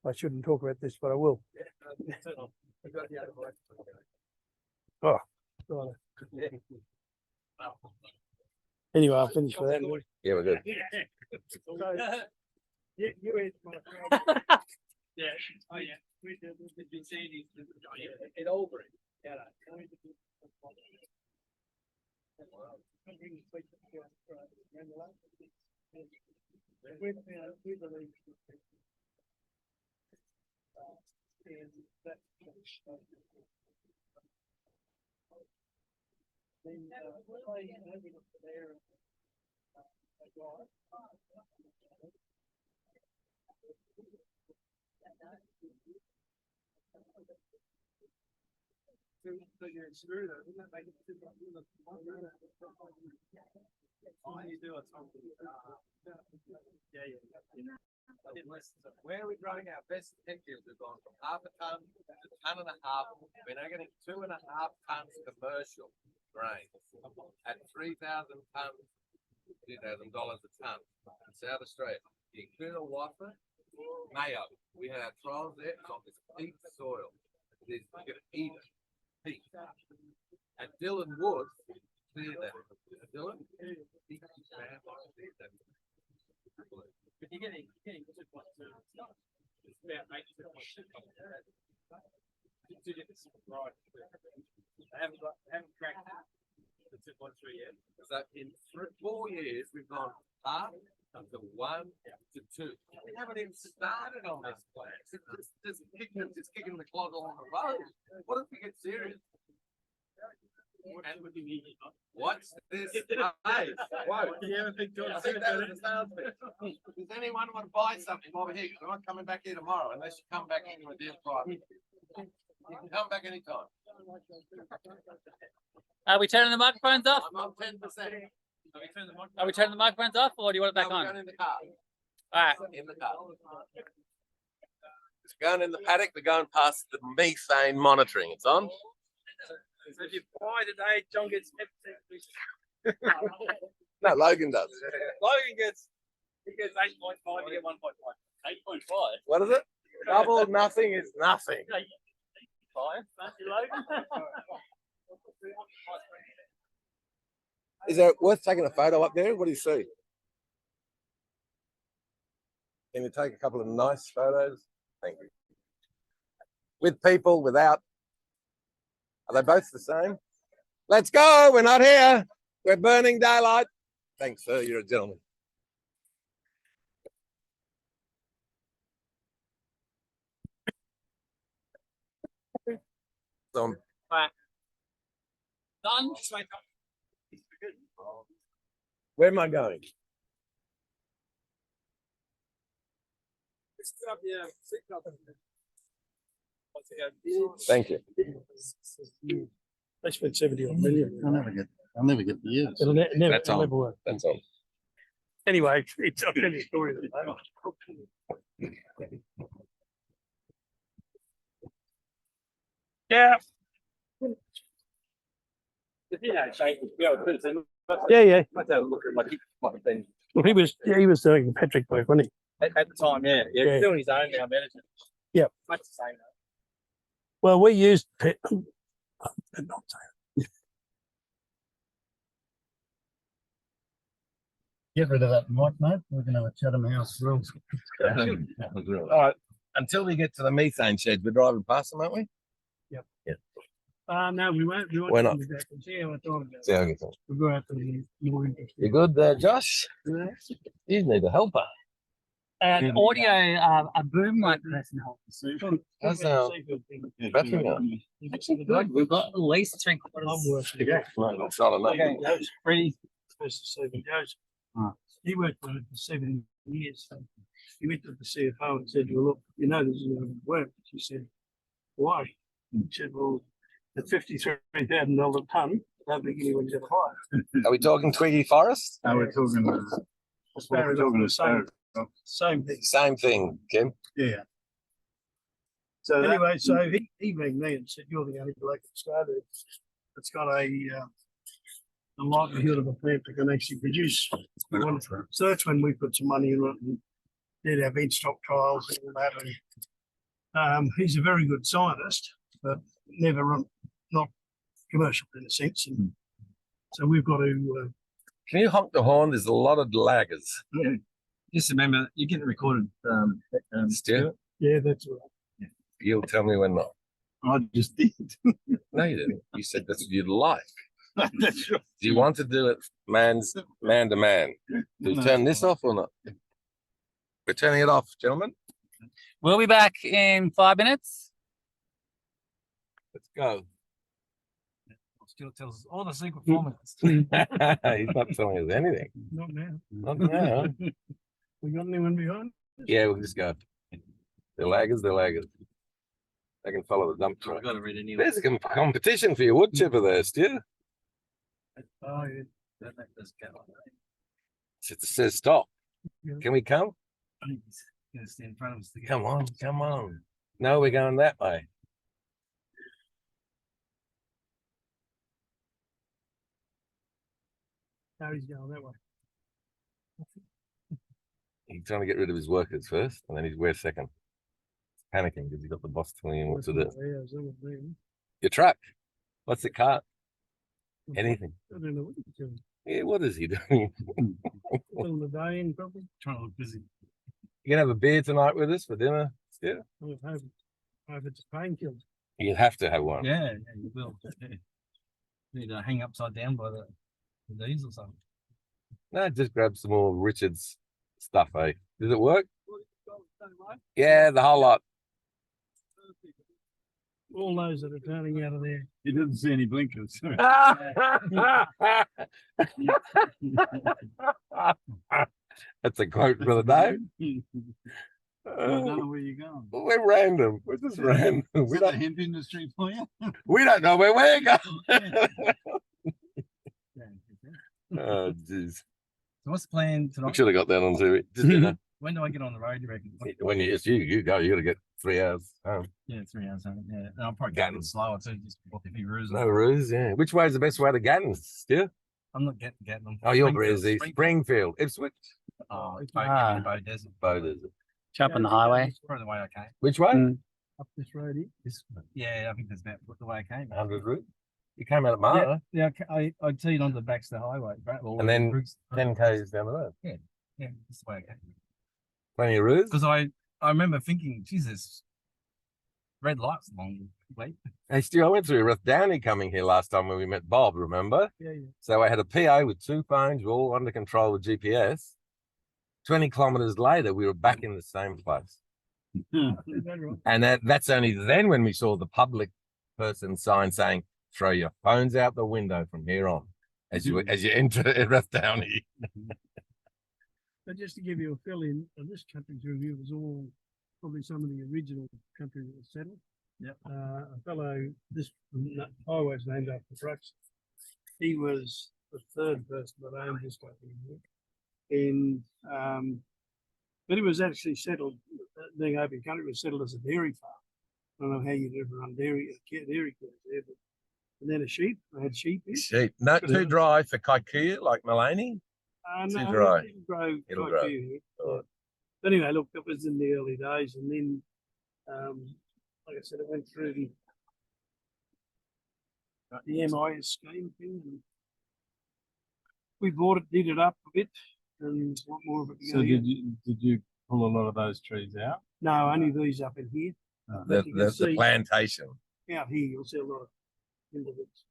I shouldn't talk about this, but I will. Oh, right. Anyway, I'll finish with that. Yeah, we're good. You ate my yeah. Oh yeah. We've been saying it over it. Yeah. So you're screwed though, wouldn't that make it too much? All you do is Where are we growing our best hectares? We've gone from half a ton to ton and a half. We're now getting 2.5 tons commercial grain at 3,000 tons, $2,000 a ton in South Australia. You include a wafer, mayo. We had our trials there. It's on this peat soil. You're going to eat it. Peat. At Dillon Wood, So in 4 years, we've gone up to 1 to 2. We haven't even started on this plan. It's kicking the clog along the road. What if we get serious? What's this? Hey, whoa. Does anyone want to buy something over here? I'm not coming back here tomorrow unless you come back into a deal private. You can come back anytime. Are we turning the microphones off? I'm on 10%. Are we turning the microphones off, or do you want it back No, we're on? going in the car. All right. In the car. It's going in the paddock. We're going past the methane monitoring. It's on. So if you buy today, John gets 10%. No, Logan does. Logan gets 8.5, you get 1.5. 8.5. What is it? Double nothing is nothing. Is it worth taking a photo up there? What do you see? Can you take a couple of nice photos? Thank you. With people, without. Are they both the same? Let's go. We're not here. We're burning daylight. Thanks, sir. You're a gentleman. On. Done. Where am I going? Thank you. They spent 70 odd million. I'll never get the years. It'll never, That's it'll on. never work. That's on. Anyway, I'll tell you a story. Yeah. Yeah. Well, he was doing Patrick work, wasn't At the time, yeah. Yeah. Doing his own now, management. Yeah. Much the same. he? Well, we used Get rid of that mic, mate. We're going to have a Chatham House rules. All right. Until we get to the methane sheds, we're driving past them, aren't we? no, we won't. We won't. Why not? See how I thought about See how you think. We'll go out to the more interesting. You good there, Josh? You need a helper. Audio, a boom mic person helps. How's battery now? Actually good. We've got at least 3/4. I'm working. No, that's not enough. Goes Pretty. supposed to see the goes. He worked for it for 7 years. So he went to the CFO and said, "Well, look, you know this is going to work." She said, "Why?" He said, "Well, at $53,000 a ton, I don't think anyone's going to buy it." Are we talking Twiggy Forest? No, we're talking Same thing. Same thing, Kim. Yeah. So anyway, so he rang me and said, "You're the only bloke in Australia that's got a likelihood of a plant that can actually produce." So that's when we put some money in it and did our feedstock trials and all that. And he's a very good scientist, but never not commercial in a sense. And so we've got to. Can you honk the horn? There's a lot of laggers. Just remember, you're getting recorded, Stuart, Yeah, that's right. you'll tell me when not. I just did. No, you didn't. You said that's what you'd like. That's right. Do you want to do it man to man? Do we No. turn this off or not? We're turning it off, gentlemen. We'll be back in 5 minutes. Let's go. Still tells us all the secret formulas. He's not telling us anything. Not now. Not now. We got anyone behind? Yeah, we'll just go. They're laggers, they're laggers. They can follow the dump truck. I've got to read anyway. There's a competition for your wood chipper there, Stu. Oh, yeah. That does go. It says stop. Yeah. Can we come? Going to stand in front of us. To Come on, come on. No, we're going that way. Now he's going that way. He's trying to get rid of his workers first, and then we're second. He's panicking because he's got the boss telling him what to do. Yeah, so we're doing. Your truck. What's the car? Anything. I don't know what he's doing. Yeah, what is he doing? Filling the day in probably. Trying to look busy. You gonna have a beer tonight with us for dinner? Yeah. I would hope it's a painkiller. You have to have one. Yeah, you will. Yeah. Need to hang upside down by the knees or something. No, just grab some more Richard's stuff, eh? Does it work? Yeah, the whole lot. All those that are turning out of there. He doesn't see any blinkers. That's a quote for the day. I don't know where you're going. We're random. We're just random. Is We that the don't, hemp industry for you? we don't know where we're going. So Oh, jeez. what's the plan We tonight? should have got that on TV. Just, When do I get on the road, you reckon? when you, it's you go. You got to get 3 hours home. Yeah, 3 hours. Yeah, and I'll probably go a little slower too, just walk a few roos. No ruse, yeah. Which way is the best way to Gatton, Stu? I'm not getting them. Oh, you're busy. Springfield, Ipswich. Oh, it's Ah. Bow Desert. Both is it? Jumping the highway. It's probably the way I came. Which way? Up this road here. Yeah, I think that's about the way I came. 100 route. You came out at Yeah, Marta, yeah, I teed onto the Baxter Highway, and then 10 k's down the road. Yeah, that's the way I came. Plenty of routes. Because I remember thinking, Jesus, red lights along the way. Hey, Stu, I went through with Downey coming here last time when we met Bob, remember? Yeah. So I had a PA with 2 phones, all under control with GPS. 20 kilometers later, we were back in the same place. And that's only then when we saw the public person sign saying, throw your phones out the window from here on as you enter Downey. But just to give you a fill in, this country's review was all probably some of the original countries that were settled. Yep. A fellow, this highway's named after trucks. He was the 3rd person that owned this country. And but it was actually settled, being open country, it was settled as a dairy farm. I don't know how you'd ever run dairy cows there, but and then a sheep. I had sheep here. Sheep. Not too dry for Kikuyu like Maloney. No, Too dry. It'll grow. Here. Yeah. But anyway, look, it was in the early days, and then, like I said, it went through the MIS scheme thing. And we bought it, did it up a bit, and a lot more of it. So did you pull a lot of those trees out? No, only these up in here. The plantation. Out here, you'll see a lot of individuals,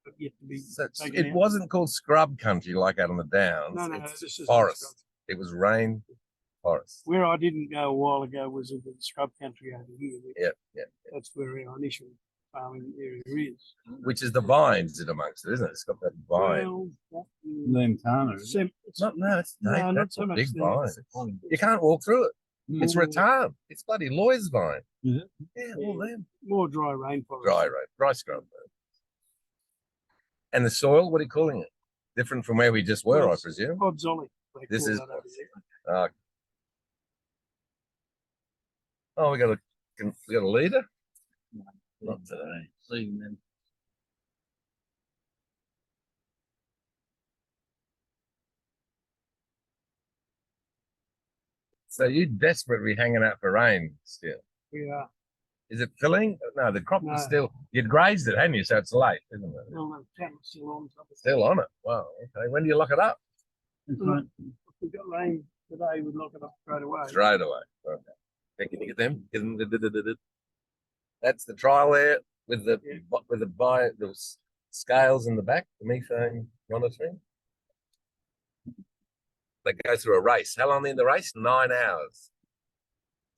but yet to be. So taken it out. wasn't called scrub country like out on the downs. No, It's this is forest. It was rain forest. Where I didn't go a while ago was in the scrub country over here. Yeah. That's where our initial farming area is. Which is the vines in amongst it, isn't it? It's got that vine. Well, Lantana. it's No, not that's so a much big there. vine. You can't walk through it. It's rattan. It's bloody Loy's vine. Is it? Yeah, all them. More dry rainforest. Dry scrub. And the soil, what are you calling it? Different from where we just were, I presume. Podzolly. This is. Oh, we got a leader. Not today. See them. So you desperately hanging out for rain still. We are. Is it filling? No, the crop is No. still. You'd grazed it, hadn't you? So it's late, isn't it? Well, the cattle's still on top of it. Still on it. Wow. Okay. When do you lock it up? Look, if we got rain today, we'd lock it up straight away. Straight away. Okay. Can you get them? That's the trial there with the the scales in the back, the methane monitoring. They go through a race. How long in the race? 9 hours. Is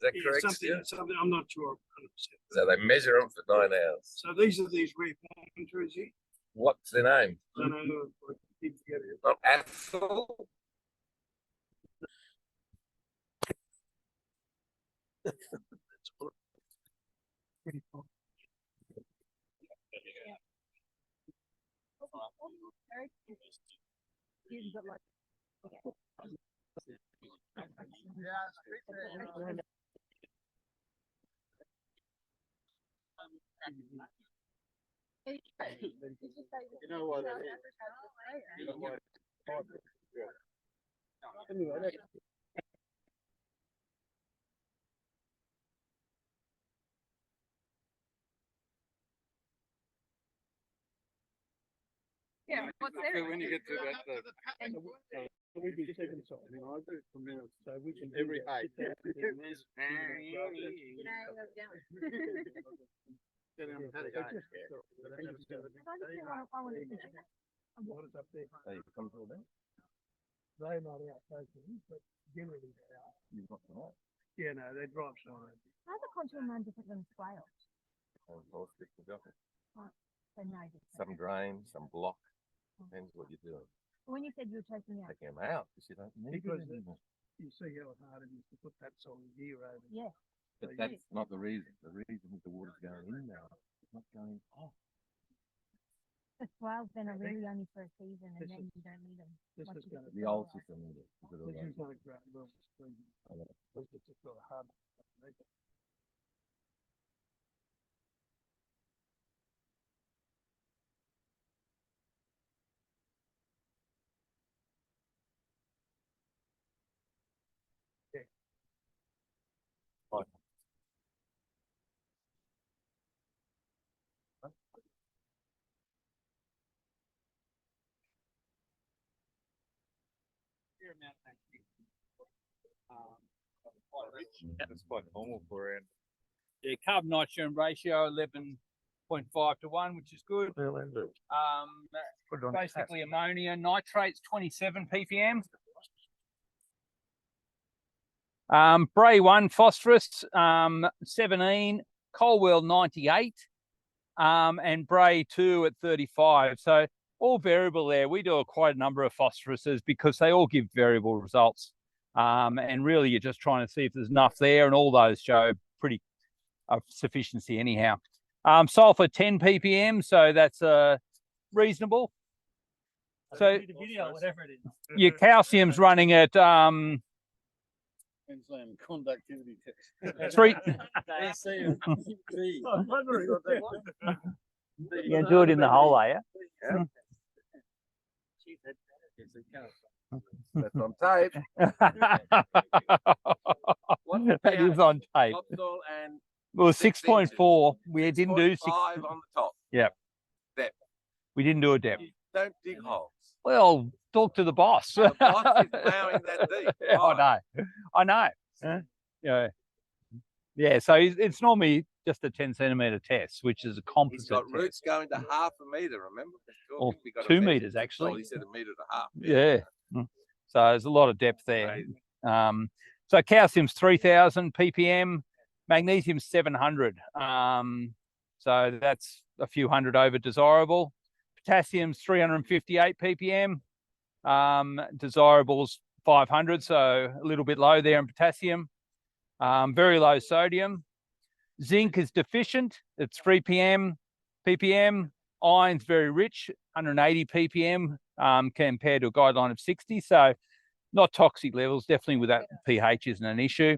that Yeah, correct? Stu? something I'm not sure. 100%. So they measure them for 9 hours. So these are these rare palm trees here. What's their name? I don't know if I keep together. Not Athol. Pretty cool. You know what? You know what? Anyway, that- Yeah, what's there? When you get to that, And We do second side, and I do it from there, so we can. do every that, eight. sit down, no, you're down. so just- I want to. What is up there? So you come through there? They're not out taking, but generally they're out. You've got the right. Yeah, no, they drive silent. How's a contour man different than squares? And of course, it's the So no different. some drain, some block. Depends what you're doing. When you said you were taking out, Taking them out because you don't need Because them anymore. You see how hard it is to put that sort of gear over. yeah, But that's not the reason. The reason is the water's going in now. It's not going off. the swales then are really only for a season, and This then is- you don't need them. This once is you get gonna the The old soil. system needed. This is gonna grow well. spring. It's just got a hard. It's quite normal for around. Yeah, carbon nitrogen ratio 11.5 to 1, which is good. Put it on the Basically ammonia, nitrates 27 ppm. Bray 1 phosphorus 17, Colwell 98, and Bray 2 at 35. So all variable there. We do quite a number of phosphoruses because they all give variable results. And really you're just trying to see if there's enough there, and all those show pretty sufficiency anyhow. Sulfur 10 ppm, so that's reasonable. So whatever it is. your calcium's running at Queensland conductivity test. 3. I'm wondering what they want. You can do it in the hole, are you? That's on tape. What's the That is pH? on tape. Topsoil and Well, 6 6.4. We didn't do 6. 5 on the top. We didn't do a depth. You don't dig holes. Well, talk to the boss. The boss is plowing that deep. Yeah, I know. Yeah. Yeah. So it's normally just a 10-centimeter test, which is a He's composite got test. roots going to half a metre, remember? Or We got a 2 metre. meters actually. Oh, he said a metre and a half. Yeah. So there's a lot of depth there. Amazing. So calcium's 3,000 ppm, magnesium's 700. So that's a few hundred over desirable. Potassium's 358 ppm. Desirable's 500, so a little bit low there in potassium. Very low sodium. Zinc is deficient. It's 3 ppm. Iron's very rich, 180 ppm compared to a guideline of 60. So not toxic levels, definitely with that pH isn't an issue.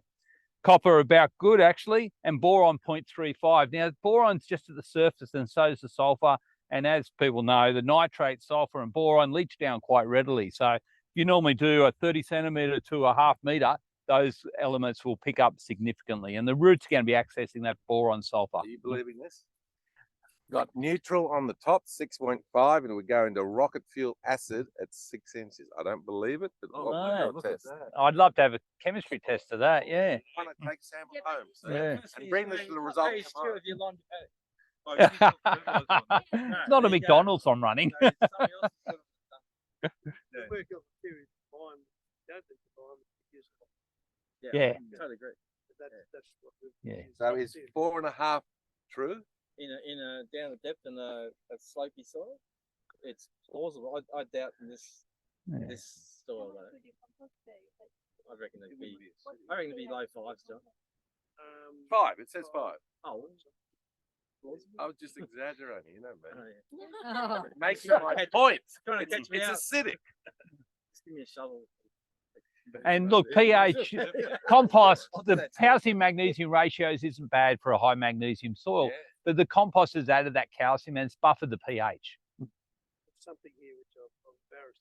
Copper about good actually, and boron 0.35. Now boron's just at the surface and so is the sulfur. And as people know, the nitrate, sulfur and boron leach down quite readily. So if you normally do a 30 centimetre to a half metre, those elements will pick up significantly. And the root's going to be accessing that boron sulfur. Are you believing this? Got neutral on the top, 6.5, and we go into rocket fuel acid at 6 inches. I don't believe it, but Oh, we'll no. test. I'd love to have a chemistry test of that, yeah. Why not take a sample home? So, Yeah. and bring this to the result tomorrow. It's not a McDonald's I'm running. Yeah. Totally agree. That's what Yeah. So is 4.5 true? In a down a depth in a slopey soil, it's plausible. I doubt in this soil though. I reckon it'd be low 5s, John. 5. It says 5. Oh, I was just exaggerating, you know, man. Oh. Making my point. Trying to catch me It's out. acidic. Just give me a shovel. And look, pH, compost, the calcium magnesium ratios isn't bad for a high magnesium soil, Yeah. but the compost has added that calcium and it's buffered the pH. something here which I'm embarrassed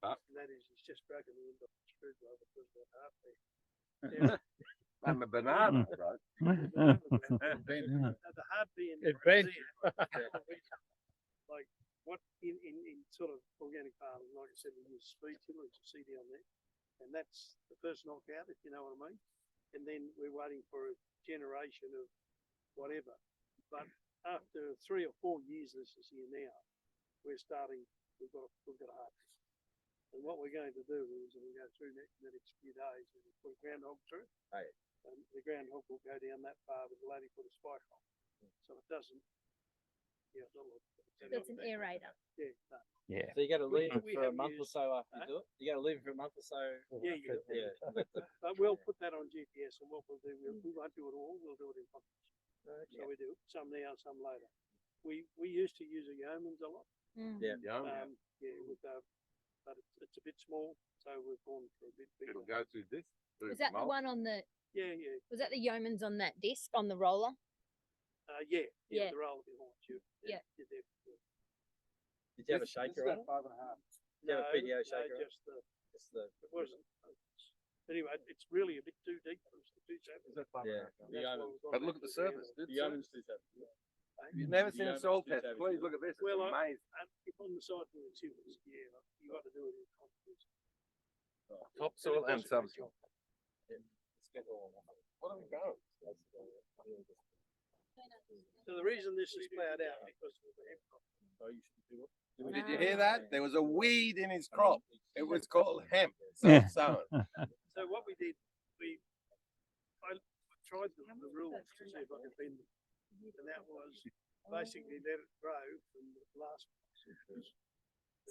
about, and that is he's just broken the end of the screwdriver because of the heartbeat. I'm a banana, right? The heartbeat in It Brazil, bent. like what in sort of organic farming, like I said, we use speed tiller, as you see down there, and that's the first knockout, if you know what I mean. And then we're waiting for a generation of whatever. But after 3 or 4 years, this is here now, we're starting. We've got a harvest. And what we're going to do is we'll go through the next few days and we'll put a groundhog through. Oh, yeah. And the groundhog will go down that far with the lady put a spike on. So it doesn't. Yeah, It's an aerator. Yeah. No. Yeah. So you got to leave it we for a have month or used- so after you do it. You got to leave it for a month or so. Yeah, you Yeah. But we'll put that on GPS, and what we'll do, we won't do it all. We'll do it in competition. So we do some now, some later. We used to use a yeoman's a lot. Yeah. With but it's a bit small, so we've gone for a bit bigger. It'll go through this. Was that the one on the? Yeah. Was that the yeoman's on that disc on the roller? Yeah. Yeah. The roller behind you. Yeah. You're there. Did you have a shaker on it? 5.5. Did you have a PDO shaker on it? Just the. Just the. It wasn't. Anyway, it's really a bit too deep for us to do so. Yeah. The yeoman's. But look at the surface. The yeoman's 2 7. You've never seen a Yeah, soil it's test. too Please heavy. look at this. It's Well, amazing. If on the side of the tubers, yeah, you got to do it in competition. Topsoil and subsoil. What are we going? So the reason this is ploughed out because of the hemp crop. Oh, you should do it. Did you hear that? There was a weed in his crop. It was called hemp. Yeah. Sown. So what we did, I tried the rules to see if I could bend them. And that was basically let it grow from the last.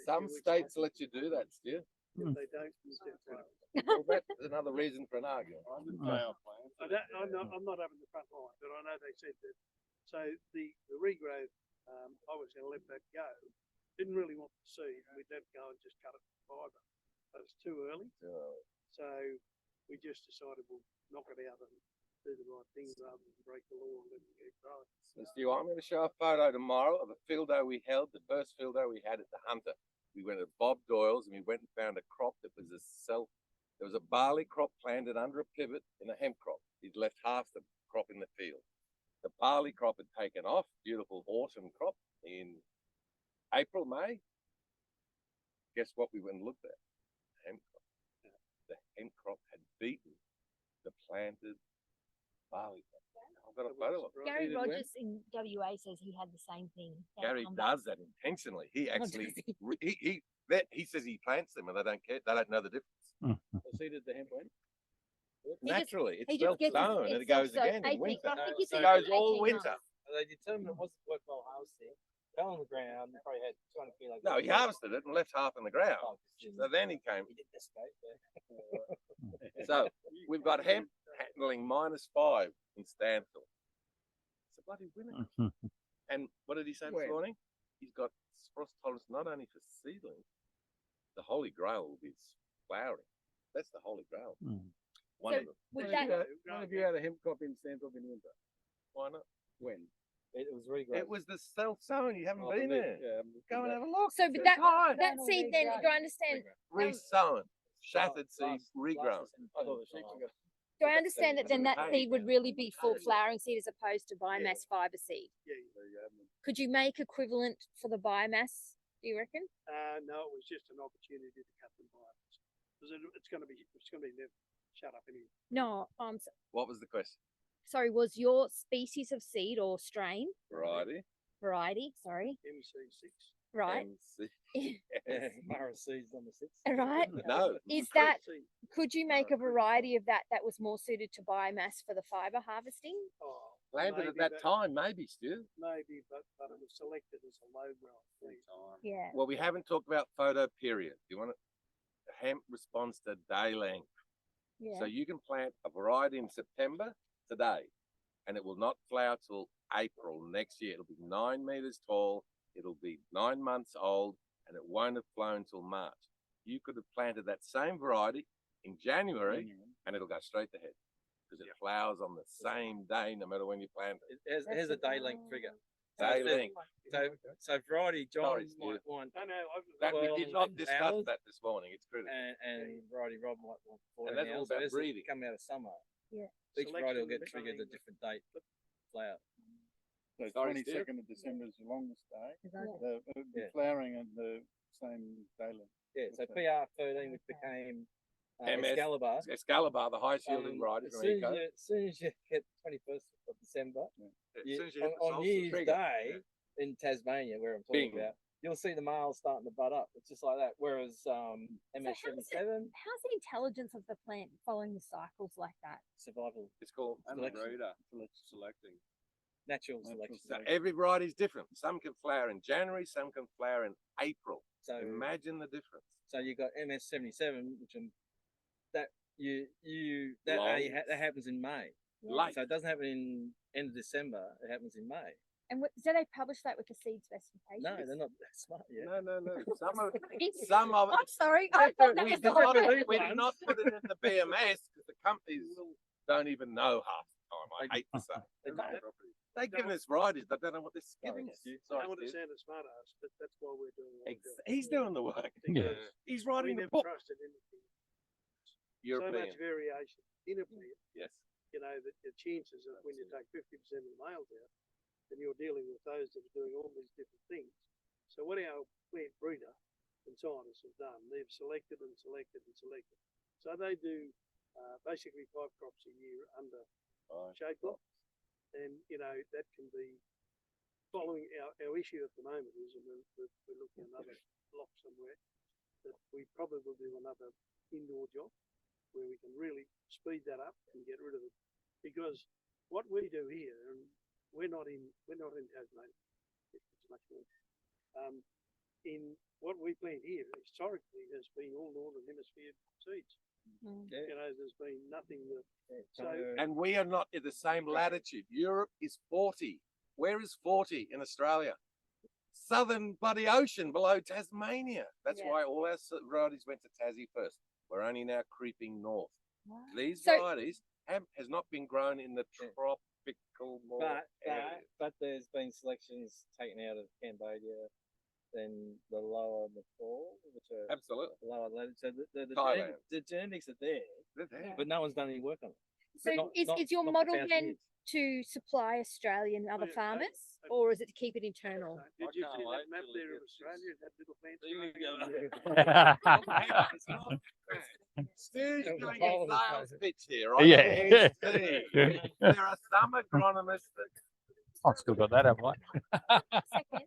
Some states let you do that, Stu. If they don't, use their grow. Well, that's another reason for an argument. I'm not having the front line, but I know they said that. So the regrowth, I was going to let that go. Didn't really want the seed. We'd let it go and just cut it for fibre. But it's too early. So we just decided we'll knock it out and do the right thing rather than break the law and let it get growing. So, Stu, I'm going to show a photo tomorrow of a field day we held, the first field day we had at the Hunter. We went to Bob Doyle's and we went and found a crop that was there was a barley crop planted under a pivot in a hemp crop. He'd left half the crop in the field. The barley crop had taken off, beautiful autumn crop in April, May. Guess what we went and looked at? The hemp crop. The hemp crop had beaten the planted barley crop. I've got a photo of it. Gary See it, Gwen? Rogers in WA says he had the same thing. Gary does that intentionally. He actually, he says he plants them and they don't care. They don't know the difference. So seeded the hemp went. Naturally, he it's just gets self-sown and it goes again in 18 winter. I think he It said goes 18 all months. winter. They determined it wasn't worthwhile harvesting. Fell on the ground. They probably had 200 kilos. No, he harvested it and left half in the ground. Oh, So then he came. he did escape there. So we've got hemp handling -5 in Stanfield. It's a bloody winner. And what did he say this morning? He's got frost tolerance not only for seedlings, the holy grail will be flowering. That's the holy grail. One So of them. with that, When have you had a hemp crop in Stanfield in winter? Why not? When? It was regrowth. It was the self-sown. You haven't Oh, been the there. yeah, Go and have a look. so but that seed then, do I understand? Re-sown, shattered seed, regrown. Do I understand that then that seed would really be full flowering seed as opposed to biomass fiber seed? Could you make equivalent for the biomass? Do you reckon? No, it was just an opportunity to cut them by. Because it's going to be never shut up anyway. No, What was the question? sorry. Was your species of seed or strain Variety. Sorry, MC6. right? Mara seeds on the 6. Right. No. Is that? Could you make a variety of that was more suited to biomass for the fiber harvesting? Oh, Planted maybe, at that but- time, maybe, Stu. Maybe, but it was selected as a low growth. Yeah. Well, we haven't talked about photo period. You want it? Hemp responds to day length. Yeah. So you can plant a variety in September today, and it will not flower till April next year. It'll be 9 meters tall. It'll be 9 months old, and it won't have flown till March. You could have planted that same variety in January, and it'll go straight to head because it flowers on the same day, no matter when you plant it. It has a day length trigger. Day length. So variety, John Sorry, might Stu. want, That we did not 12 discuss hours. that this morning. It's critical. and variety Rob might want 14 And that's all hours. about So as it breeding. Come out of summer. Yeah. Each variety will get Selection triggered a different date flower. So Sorry, Steve. 22nd of December is the longest day. The Yeah. flowering and the same day length. Yeah, so Okay. PR13, which became MS. Excalibur. Excalibur, the highest yielding variety As from soon Eco. as soon as you get 21st of December, As you, soon as you hit the on solstice New Year's trigger, Day in Tasmania, where I'm talking Bing. about, you'll see the males starting to bud up. It's just like that. Whereas MS77, How's the intelligence of the plant following the cycles like that? survival, It's called Selection. selecting. natural selection. So every variety is different. Some can flower in January, some can flower in April. So Imagine the difference. so you got MS77, which that that Long. that happens in May. Late. So it doesn't happen in end of December. It happens in May. And do they publish that with the seed specifications? No, they're not that smart yet. No. Some of I'm it. sorry. I thought that We was did the not, whole- we did not put it in the BMS because the companies don't even know half the time. I hate to say. They've given us varieties, but they don't know what they're giving us. I don't want to sound a smart ass, but that's why we're doing what we're doing. He's doing the work. Yeah. He's We writing the never book. trusted anything. So European. much variation in a plant, Yes. you know, that the chances of when you take 50% of the males out, then you're dealing with those that are doing all these different things. So what our plant breeder and scientists have done, they've selected and selected and selected. So they do basically 5 crops a year under shade block. And, you know, that can be following our issue at the moment is, and we're looking at another block somewhere, that we probably will do another indoor job where we can really speed that up and get rid of it. Because what we do here, and we're not in Tasmania, it's much more. In what we plant here historically has been all northern hemisphere seeds. Yeah. You know, there's been nothing that. So And we are not in the same latitude. Europe is 40. Where is 40 in Australia? Southern bloody ocean below Tasmania. That's Yeah. why all our varieties went to Tassie first. We're only now creeping north. Wow. These So- varieties has not been grown in the tropical area. But there's been selections taken out of Cambodia, then the lower Nepal, which are Absolutely. lower latitude. So Thailand. the genetics are there, They're there. but no one's done any work on it. So is your not for model 1,000 then years. to supply Australian other yeah, farmers, or is it to keep it internal? did you can't see wait that map till it there of gets Australia? That little plant. Stu's Don't doing follow a the sales process. pitch here, right? Yeah. There are some agronomists that I've still got that, haven't I? Second,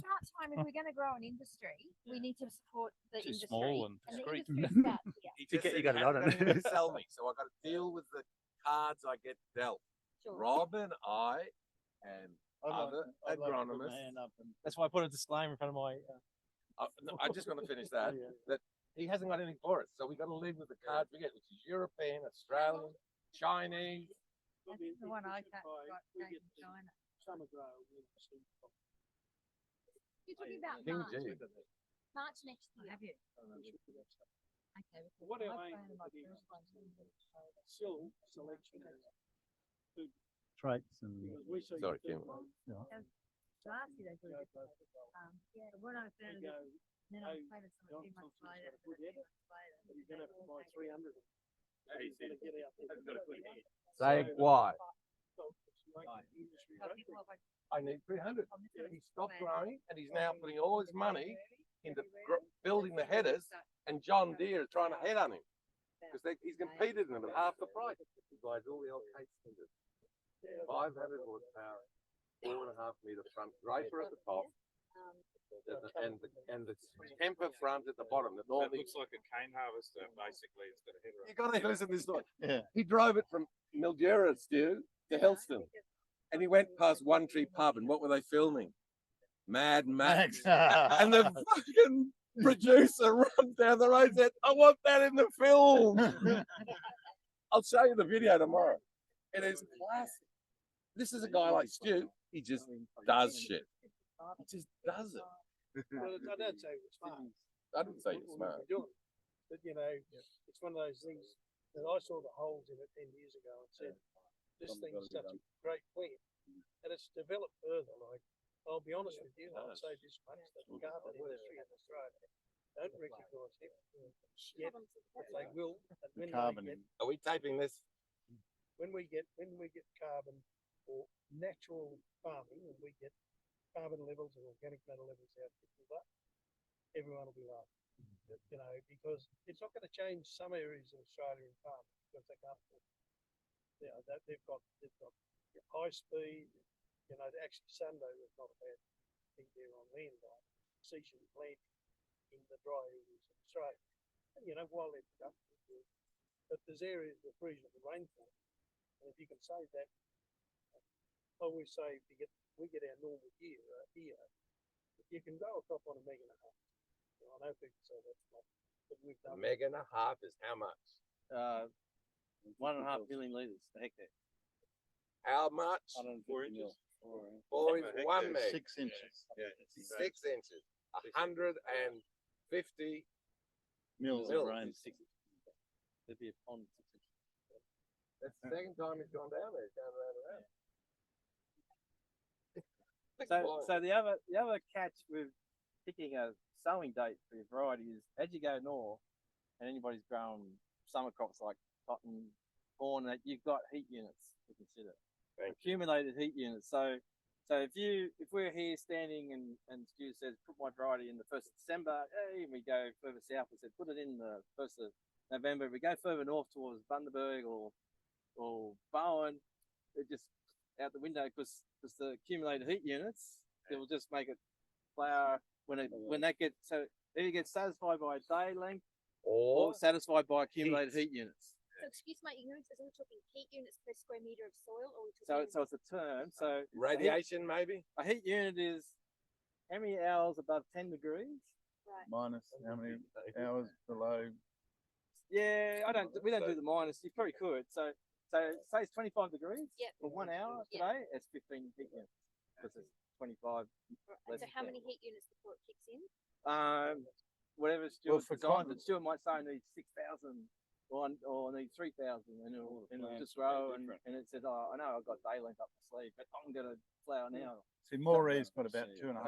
start time, if we're going to grow an industry, we need to support the Too industry. small and the discreet. industry starts here. he just get- said you got he it hasn't on got it. anything to sell me, so I got to deal with the cards I get dealt. Sure. Rob and I and other agronomists. That's why I put a disclaimer in front of my. No, I just want to finish that. That he hasn't got anything for us, so we got to live with the cards we get, which is European, Australian, Chinese. That's the one I can't from China. Summer grow. You're talking about King March. G. March next year. Have you? Okay. What I our aim planted my would be first one. Still selection. Traits and Because we see Sorry, the Kim. Last year they grew different. Yeah, when I found it, then I planted some 2 months later. And then 2 months later. you're gonna have to buy 300 of them. You're gonna get out there. Say why? Industry So rate. people are like, I need 300. "Oh, this is He stopped plan." growing, and he's now putting all his money into building the headers, and John Deere is trying to head on him because he's competed in them at half the price. He buys all the old case cinders. 500 horsepower, 4.5 meter front draper at the top, and the temper front at the bottom. That It normally looks like a cane harvester, basically. It's got a header. you got to listen to this story. Yeah. He drove it from Mildura, Stu, to Helston, and he went past One Tree Pub, and what were they filming? Mad Max. And the fucking producer runs down the road and said, I want that in the film. I'll show you the video tomorrow. It is classic. This is a guy like Stu. He just does shit. He just does it. Well, I don't say it's smart. I didn't say you're smart. But you know, it's one of those things that I saw the holes in it 10 years ago and said, this thing's such a great plant. And it's developed further. Like, I'll be honest with you, I'll say this much, that the carbon industry in Australia don't recognise it yet, but they will. And when Carbon. we get, Are we taping this? when we get carbon for natural farming, and we get carbon levels and organic matter levels out of it, everyone will be laughing. You know, because it's not going to change some areas of Australia in farming because they can't afford it. You know, they've got high speed. You know, actually Sunday was not a bad thing there on land, like season planting in the dry areas of Australia. And, you know, while they're productive, but there's areas with reasonable rainfall, and if you can save that, I always say we get our normal year here, you can grow a crop on 1.5 megs. You know, I know people say that's not, but we've A done meg and a half is how much? 1.5 million litres a hectare. How much? 104 inches. 4 is 1 meg. 6 inches. Yeah. 6 inches. 150 Mils Mils. of rain. There'd be a pond 6 inches. That's the second time he's gone down there. He's going round and round. So the other catch with picking a sowing date for your variety is as you go north, and anybody's growing summer crops like cotton, corn, that you've got heat units to consider. Accumulated heat units. So if we're here standing and Stu says put my variety in the 1st of December, hey, and we go further south, we said put it in the 1st of November. We go further north towards Bundaberg or Bowen, it just out the window because the accumulated heat units, it will just make it flower when that gets so either gets satisfied by day length or satisfied by accumulated heat units. So excuse my ignorance, is we talking heat units per square meter of soil, or are we talking? So it's a term. So radiation, maybe a heat unit is how many hours above 10 degrees? Right. Minus how many hours below? Yeah, we don't do the minus. You probably could. So say it's 25 degrees for 1 hour today. It's 15 heat units because it's 25. Right. So how many heat units before it kicks in? Whatever Stuart designed it. Stuart might say I need 6,000 or I need 3,000, and it'll just grow. And it says, oh, I know I've got day length up my sleeve, but I'm going to flower now. See, Moree's got about 2,500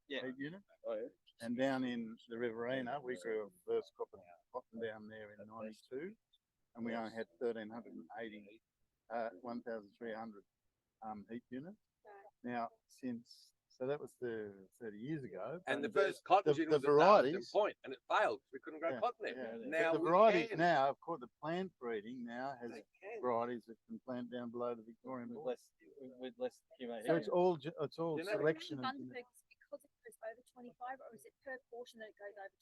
heat units. Oh, yeah. And down in the Riverina, we grew a first crop of cotton down there in '92, and we only had 1,380, 1,300 heat units. Right. Now, so that was 30 years ago. And the first cotton gin was varieties, Point, and it failed. We couldn't grow cotton there. Yeah, Now the varieties now, of course, the plant breeding now has varieties that can plant down below the Victorian border. With less accumulated. So it's all selection. Bundaberg because it goes over 25, or is it per portion that it goes over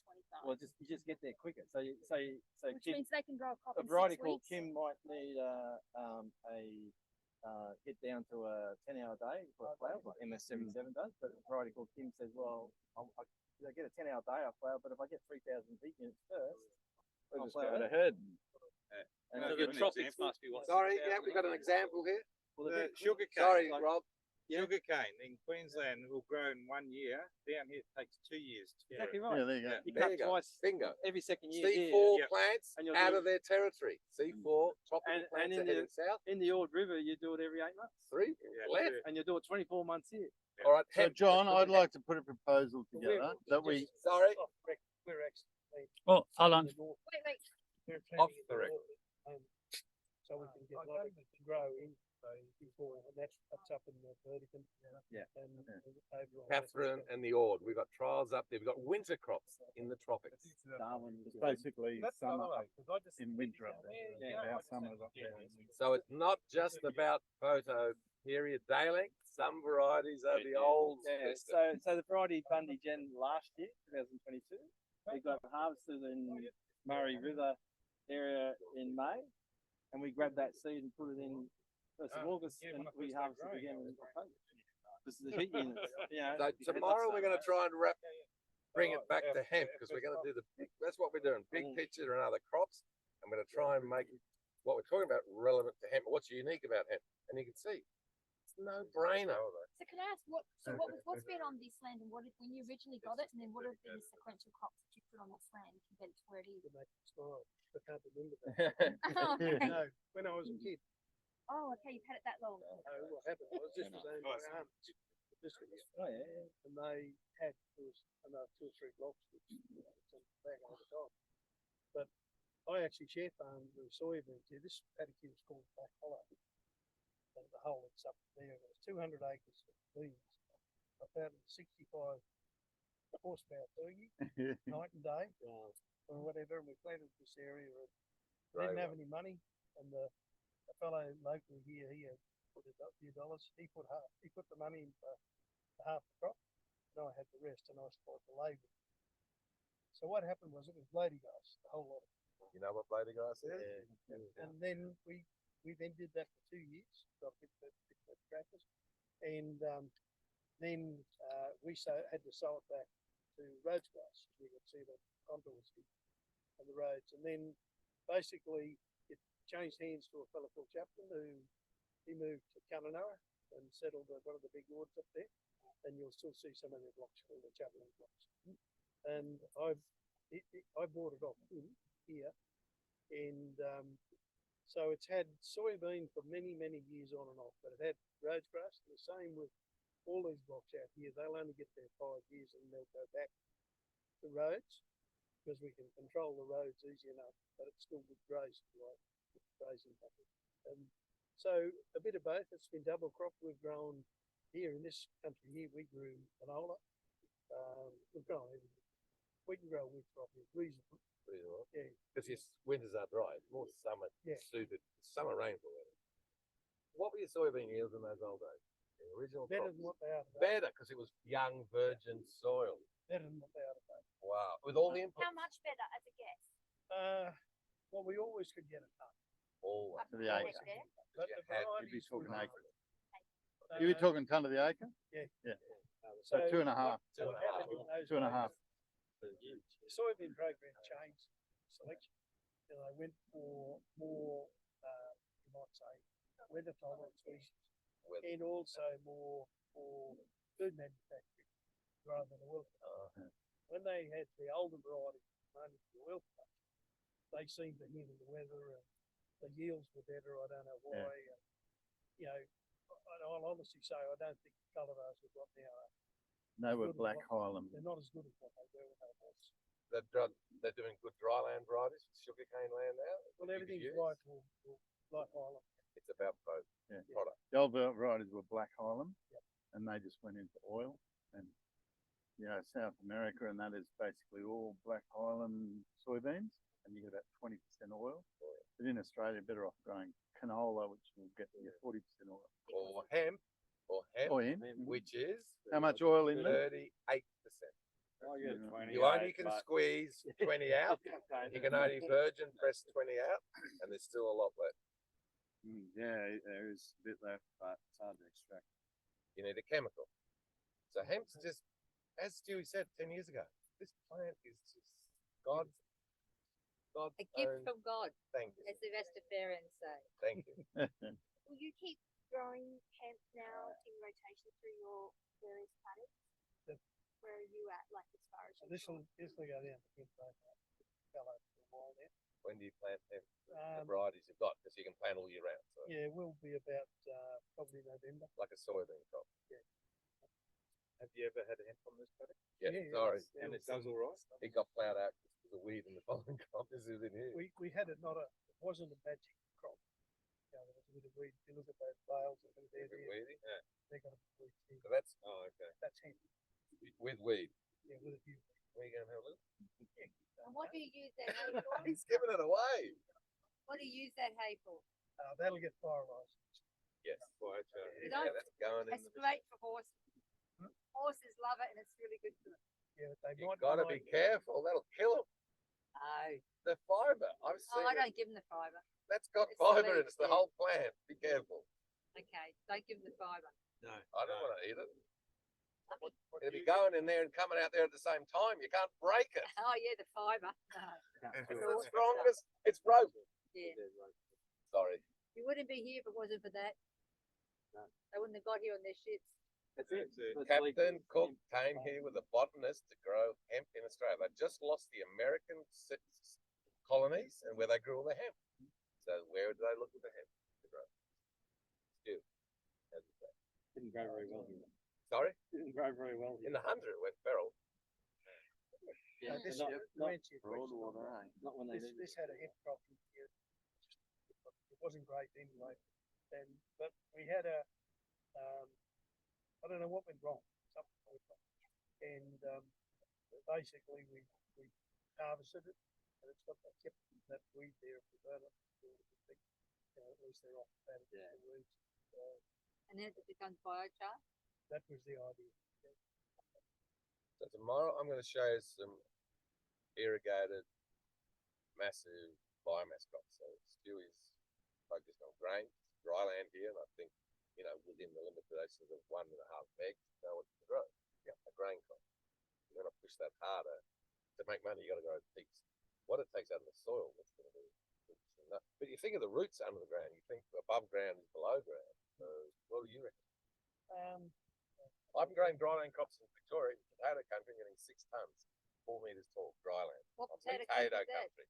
25? Well, you just get there quicker. So which Kim, means they can grow a crop a in variety 6 called weeks. Kim might need get down to a 10-hour day for a flower, like MS77 does. But a variety called Kim says, well, I get a 10-hour day I flower, but if I get 3,000 heat units first, I'll flower ahead. And so the tropics must be what? Sorry, we've got an example here. Well, sugar cane. Sorry, Rob. Sugar cane in Queensland will grow in 1 year. Down here, it takes 2 years. Exactly right. Yeah, there you go. You There cut you go. twice Bingo. every second year. C4 plants And you'll out do- of their territory. C4 tropical And plants in are heading south. In the Ord River, you do it every 8 months. 3 left. And you do it 24 months here. All right, So, hemp. John, I'd like to put a proposal together that we. Sorry. We're actually. Oh, hold on. Wait. We're Off planting the in record. north, so we can get like to grow in before, and that's up in the Vertican. Yeah. And over Catherine and the Ord. We've got trials up there. We've got winter crops in the tropics. Darwin. It's basically summer just in winter up there. Yeah. Our summer's up there. So it's not just about photo period day length. Some varieties are the old Yeah, system. so the variety Bundy Gen last year, 2022, we got harvested in Murray River area in May, and we grabbed that seed and put it in 1st of August, and we harvested again in October. This is the heat units. So tomorrow we're going to try and bring it back to hemp because we're going to do that's what we're doing. Big picture and other crops. I'm going to try and make what we're talking about relevant to hemp. What's unique about hemp? And you can see it's no brainer. So can I ask what's been on this land, and when you originally got it, and then what have been the sequential crops that you put on this land to get it to where it is? I can't remember that. Oh, okay. No, when I was a kid. Oh, okay, you've had it that long. What happened was this was owned by Arms. Oh, yeah. And they had another 2 or 3 blocks which was back all the time. But I actually share farmed the soybeans here. This paddock here was called Black Hollow. and the whole it's up there. It was 200 acres of beans. I found 65 horsepower turkey, night and day, or whatever, and we planted this area. And we didn't have any money, and the fellow locally here, he had put a few dollars. He put the money in for half the crop, and I had the rest, and I supplied the labour. So what happened was it was lady grass, the whole lot. You know what lady grass is? And then we then did that for 2 years. Got a bit of practice, and then we had to sow it back to roads grass. You can see the contours on the roads, and then basically it changed hands to a fellow called Chaplin, who he moved to Kununurra and settled at one of the big wards up there, and you'll still see some of their blocks called the Chaplin blocks. And I bought it off him here, and so it's had soybean for many years on and off, but it had roads grass. The same with all these blocks out here. They'll only get there 5 years and they'll go back to roads because we can control the roads easy enough, but it's still good grazing, like grazing pattern. And so a bit of both. It's been double crop. We've grown here in this country here. We grew canola. We've grown everything. We can grow wheat crop here reasonably. Yeah. Because your winters are dry. It's more summer suited. Summer rainfall weather. What were your soybean yields in those old days? The original Better crops? than what they are today. Better because it was young virgin soil. Better than what they are today. Wow. With all the inputs. How much better as a guess? Well, we always could get it done. Always. To the acre. But you the had- You'd be varieties talking were acre. You were talking ton of the acre? Yeah. Yeah. So So 2.5. what happened in those 2.5. days, the soybean program changed selection. You know, they went for more, you might say, weather tolerant species, and also more for food manufacturing rather than oil production. When they had the older varieties running for oil production, they seemed to handle the weather and the yields were better. I don't know why. And, you know, I'll honestly say I don't think the cultivars are what they are. No, we're Black Highland. They're not as good as what they were when they was. They're doing good dryland varieties, sugarcane land now. Well, everything's right for Black Highland. It's about both Yeah. products. The old varieties were Black Highland, and they just went into oil. And you know, South America, and that is basically all Black Highland soybeans, and you get about 20% oil. But in Australia, better off growing canola, which will get you 40% oil. Or hemp, which is How much oil in there? 38%. I get 20. You only can squeeze 20 out. You can only virgin press 20 out, and there's still a lot left. Yeah, there is a bit left, but it's hard to extract. You need a chemical. So hemp's just, as Stewie said 10 years ago, this plant is just God's A gift own. from God, Thank you. as the Rastafarians say. Thank you. Will you keep growing hemp now in rotation through your various paddocks? Yep. Where are you at, like as far as So this will go down to hemp fellow for a while now. When do you plant hemp? The Um, varieties you've got, because you can plant all year round. So Yeah, we'll be about probably November. like a soybean crop. Have you ever had a hemp on this paddock? Yeah, Yeah, sorry. yeah. And it does all right? It got plowed out because the weed in the following crop is in here. We had it it wasn't a magic crop. You know, there was a bit of weed. If you look at those bales that are there, Is it weedy? Yeah. they got a bit of weed too. So that's That's hemp. with weed. Yeah, with a few. Where are you going to have a look? And what do you use that hay for? He's giving it away. What do you use that hay for? That'll get fireized. Yes. You Yeah, don't- that's going in It's the great for horses. Horses love it, and it's really good for them. Yeah, but they You might gotta be careful. That'll kill them. Oh, The fiber. I've seen I it. don't give them the fibre. That's got It's the fiber in it. leaves, It's the yeah. whole plant. Be careful. Okay, don't give them the fibre. No. I don't want to eat it. It'll be going in there and coming out there at the same time. You can't break it. Oh yeah, the fibre. No. It's the strongest. It's broken. Yeah, Sorry. you wouldn't be here if it wasn't for that. No. They wouldn't have got here on their shits. That's it. Captain Cook came here with a botanist to grow hemp in Australia. They just lost the American colonies and where they grew all the hemp. So where did they look at the hemp to grow? Still, as you say. Didn't grow very well here. Sorry, Didn't grow very well in the 100 it went feral. Yeah, This not, to answer your broad question, water, not when they this did. had a hemp crop in here. It wasn't great anyway. But we had I don't know what went wrong, something went wrong. And basically we harvested it, and it's got that kept that weed there. If we burn it, at least they're off the weeds. And then it becomes biochar. That was the idea. So tomorrow I'm going to show you some irrigated, massive biomass crops. So Stu is focused on grain, dry land here, and I think, within the limitations of 1.5 megs, know what to grow. Yeah, a grain crop. You want to push that harder to make money. You got to grow peats. What it takes out of the soil, that's going to be. But you think of the roots under the ground. You think above ground is below ground. So what do you reckon? I'm growing dryland crops in Victoria, potato country, getting 6 tons, 4 meters tall, dryland. What I'm potato potato country is that? country.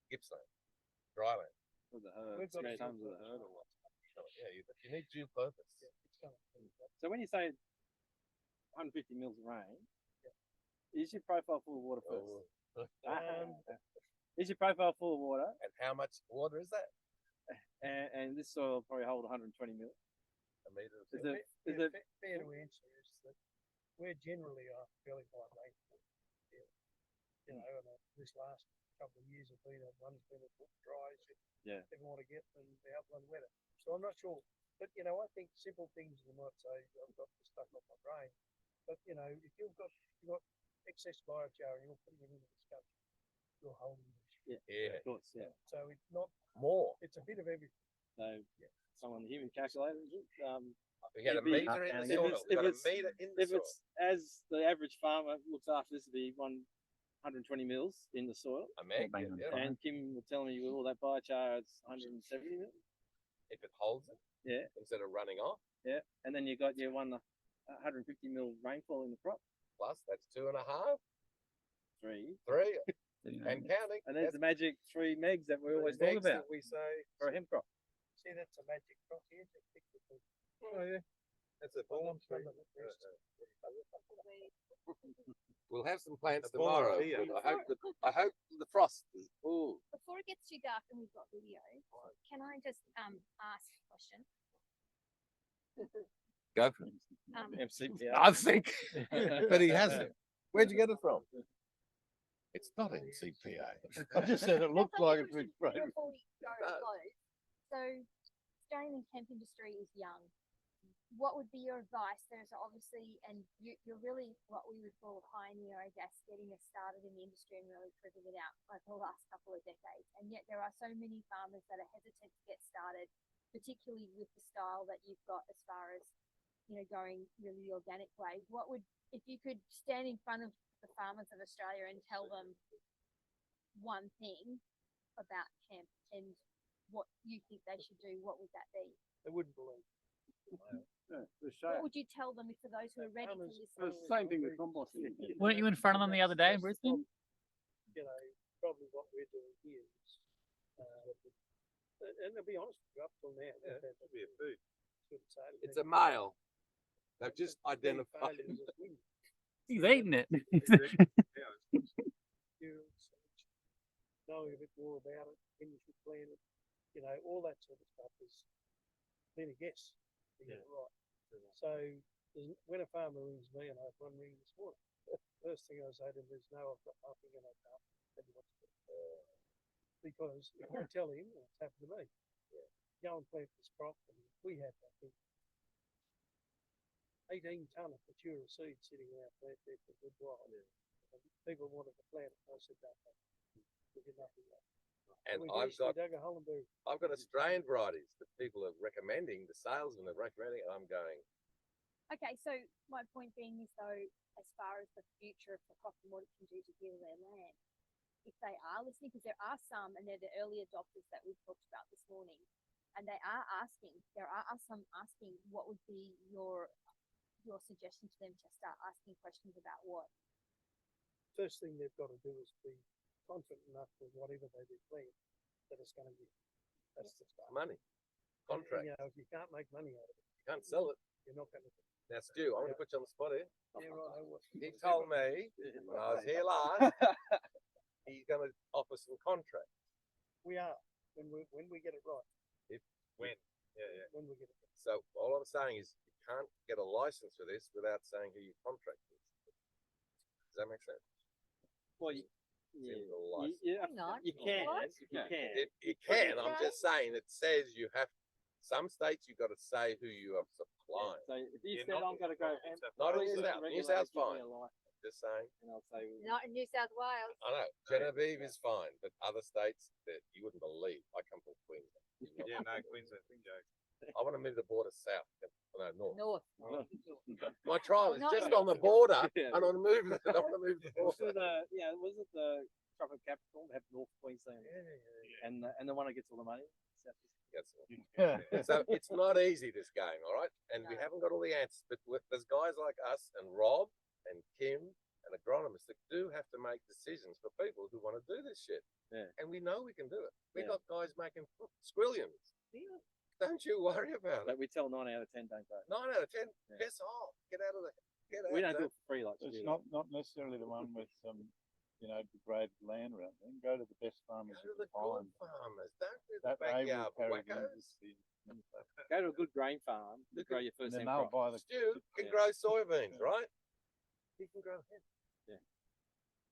Gippsland, dryland. With the herd, We've got 6 to tons do of the herd or what? Yeah, you need due purpose. So when you say 150 mils of rain, is your profile full of water first? Is your profile full of water? And how much water is that? And this soil will probably hold 120 mil. A meter. Is it Fair to answer is that we're generally a fairly high rainfall. And this last couple of years have been one's been a bit dry as everyone want to get, and the upland weather. So I'm not sure, but I think simple things you might say I've got stuff on my brain, but if you've got excess biochar and you're putting it into the sculpture, you're holding it. Yeah. Of course, yeah. So it's not More. It's a bit of everything. So someone human calculator, We had a it'd be- meter in the if soil. it's- We've if got a it's- meter in the if soil. it's as the average farmer looks after this, would be 120 mils in the soil. A meg, bang on yeah. And Kim was telling me with all that biochar, it's 170 mil. If it holds it. Yeah. Instead of running off. Yeah, and then you got your 150 mil rainfall in the crop. Plus, that's 2.5, 3. 3, and counting. And there's the magic 3 megs that we always talk Next about that we say. for a hemp crop. See, that's a magic crop here. Oh yeah, that's a bomb tree. We'll have some plants A bomb tomorrow. tree, But I hope the frost is. Ooh. Before it gets too dark and we've got video, can I just ask a question? Go for it. MCPA. I think, but he hasn't. Where'd you get it from? It's not in CPA. I just said it looked like it's been You're sprayed. 40 close. So Australian hemp industry is young. What would be your advice? There's obviously, and you're really what we would call a pioneer, I guess, getting us started in the industry and really proving it out over the last couple of decades. And yet there are so many farmers that are hesitant to get started, particularly with the style that you've got as far as, going really the organic way. What would, if you could stand in front of the farmers of Australia and tell them one thing about hemp and what you think they should do, what would that be? They wouldn't believe. What would you tell them for those who are ready to listen? The same thing with composting. Weren't you in front of them the other day in Brisbane? Probably what we're doing here is, and to be honest with you, up till now, It'll be a food. couldn't say it. It's a male. They've just identified. Failures as women. He's eating it. Knowing a bit more about it, when you should plant it, all that sort of stuff is being a guess. Right. So when a farmer rings me, and I have one ring this morning, first thing I say to him is, no, I've got nothing and I can't. Tell you what to do. Because if I tell him, it's happened to me. Go and plant this crop, and we had, I think, 18 tonne of mature seed sitting in our plant there for a good while. And people wanted to plant it, and I said, no, we did nothing like that. And We I've dug a hole and buried it. got Australian varieties that people are recommending, the salesmen are recommending, and I'm going, Okay, so my point being is though, as far as the future of the crop and what it can do to heal their land, if they are listening, because there are some, and they're the early adopters that we've talked about this morning, and there are some asking, what would be your suggestion to them to start asking questions about what? First thing they've got to do is be confident enough with whatever they do plant that it's going to be. That's the start. money, contract. If you can't make money out of it, You can't sell it. you're not going to. Now, Stu, I'm going to put you on the spot here. Yeah, right. He told me when I was here last, he's going to offer some contracts. We are when we get it right. When? Yeah, when we get it. So all I'm saying is you can't get a license for this without saying who your contract is. Does that make sense? Well, Hang on. you can. What? You can. You can. I'm say? just saying it says you have. Some states you've got to say who you are supplying. So if you said I'm going to go hemp, Not in please New South. New regulate, South's give me fine. a license. Just saying. And I'll say, Not in New South Wales. I know Genevieve is fine, but other states that you wouldn't believe. I come from Queensland. Yeah, no, Queensland, I want to move the border south. No, north. North. My trial is Not just in- on the border, Yeah. and I want to move. I want to move the was border. was it the tropical capital? They have North Queensland, and the one that gets all the money. That's all. So it's not easy, this game, all right? And we No. haven't got all the answers, but there's guys like us and Rob and Kim and agronomists that do have to make decisions for people who want to do this shit. Yeah. And we know we can do it. We Yeah. got guys making squillions. Don't you worry about But it. we tell 9 out of 10 don't go. 9 out of 10, Yeah. piss off. Get out of the. Get out We don't of do it for free like It's Stuart. not necessarily the one with some, degraded land around there. Go to the best farmers Go to you the can good find. farmers. Don't do the That they will backyard carry the wackos. industry. Go to a good grain farm. You grow your And first then hemp they'll crop. buy the. Stu can Yeah. grow soybeans, right? He can grow hemp.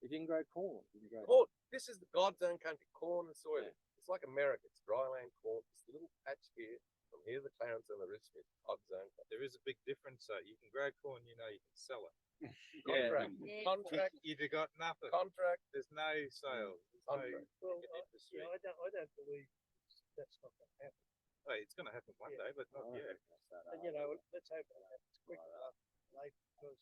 If you can grow corn, you can grow. Corn. This is the God's own country, corn and soybean. It's like America. It's dryland corn. This little patch here, from here to the Clarence and the Richmond, God's own country. There is a big difference. You can grow corn, you can sell it. Contract. Yeah. Contract. You've got nothing. Contract. There's no sales. There's no Contract. Well, industry. I don't believe that's not going to happen. Hey, it's going to happen one day, but not yet. And let's hope it happens quickly later because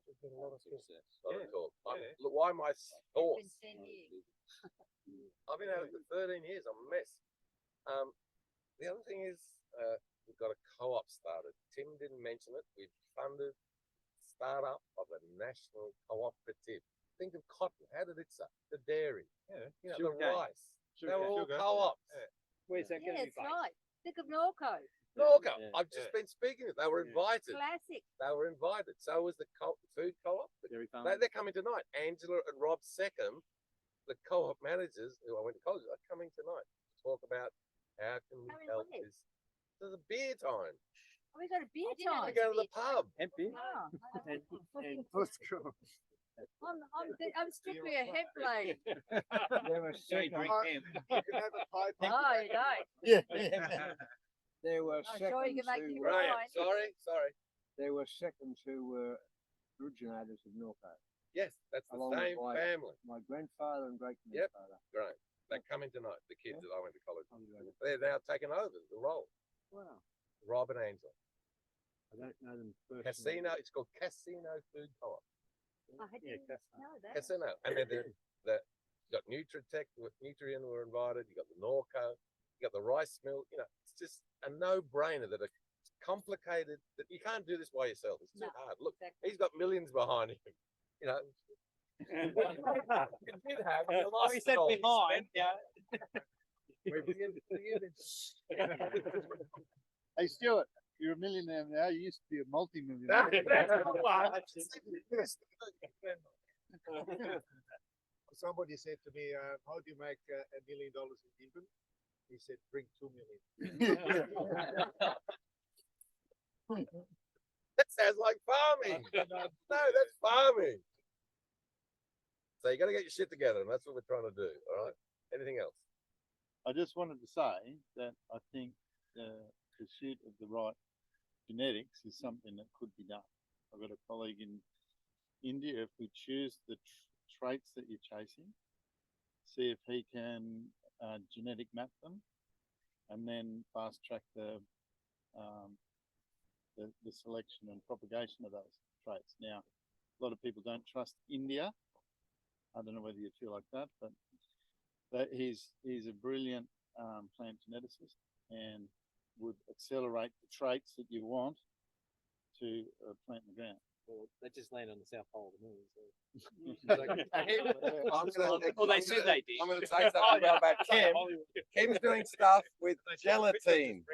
there's been a lot of talk. Lot of talk. Yeah. Look, why am I It's hoarse? been 10 years. I've been at it for 13 years. I'm a mess. The other thing is, we've got a co-op started. Tim didn't mention it. We've funded startup of a national cooperative. Think of cotton. How did it start? The dairy. Yeah. The Sugarcane. rice. They were all Sugar. co-ops. Yeah. Where's that Yeah, going to be that's based? right. Think of Norco. Norco. Yeah. I've just been speaking. They were invited. Classic. They were invited. So was the food co-op. Dairy farm. They're coming tonight. Angela and Rob Seckham, the co-op managers who I went to college with, are coming tonight to talk about how can we Coming help when? this. There's a beer time. Oh, we got a beer We time. go to the pub. Hemp beer. Oh, And I'm strictly a hemp lady. There were second. Oh, you don't. Yeah. There were I'm sure you seconds can make who it were, right. Right. Sorry. there were seconds who were originators of Norco. Yes, that's the Along with same my- family. My grandfather and great grandfather. Great. They're coming tonight, the kids Yeah. that I went to college with. Oh, yeah. They're now taking over the role. Wow. Rob and Angela. I don't know them personally. Casino, it's called Casino Food Co-op. I didn't know that. Casino. And then the you got Nutritech, Nutrien were invited, you got the Norco, you got the rice mill, it's just a no-brainer that it's complicated, that you can't do this by yourself. It's too No, hard. Look, exactly. he's got millions behind him. You did have. you Oh, lost he it said all. behind. Yeah. Hey, Stuart, you're a millionaire now. You used to be a multi-millionaire. Somebody said to me, how do you make $1 million in England? He said, bring 2 million. That sounds like farming. No, that's farming. So you got to get your shit together, and that's what we're trying to do. All right. Anything else? I just wanted to say that I think the pursuit of the right genetics is something that could be done. I've got a colleague in India. If we choose the traits that you're chasing, see if he can genetic map them, and then fast track the selection and propagation of those traits. Now, a lot of people don't trust India. I don't know whether you feel like that, but he's a brilliant plant geneticist and would accelerate the traits that you want to plant in the ground. Well, they just land on the south pole of the moon. Well, they said they did. I'm going to say something about Kim. Kim's doing stuff with gelatine.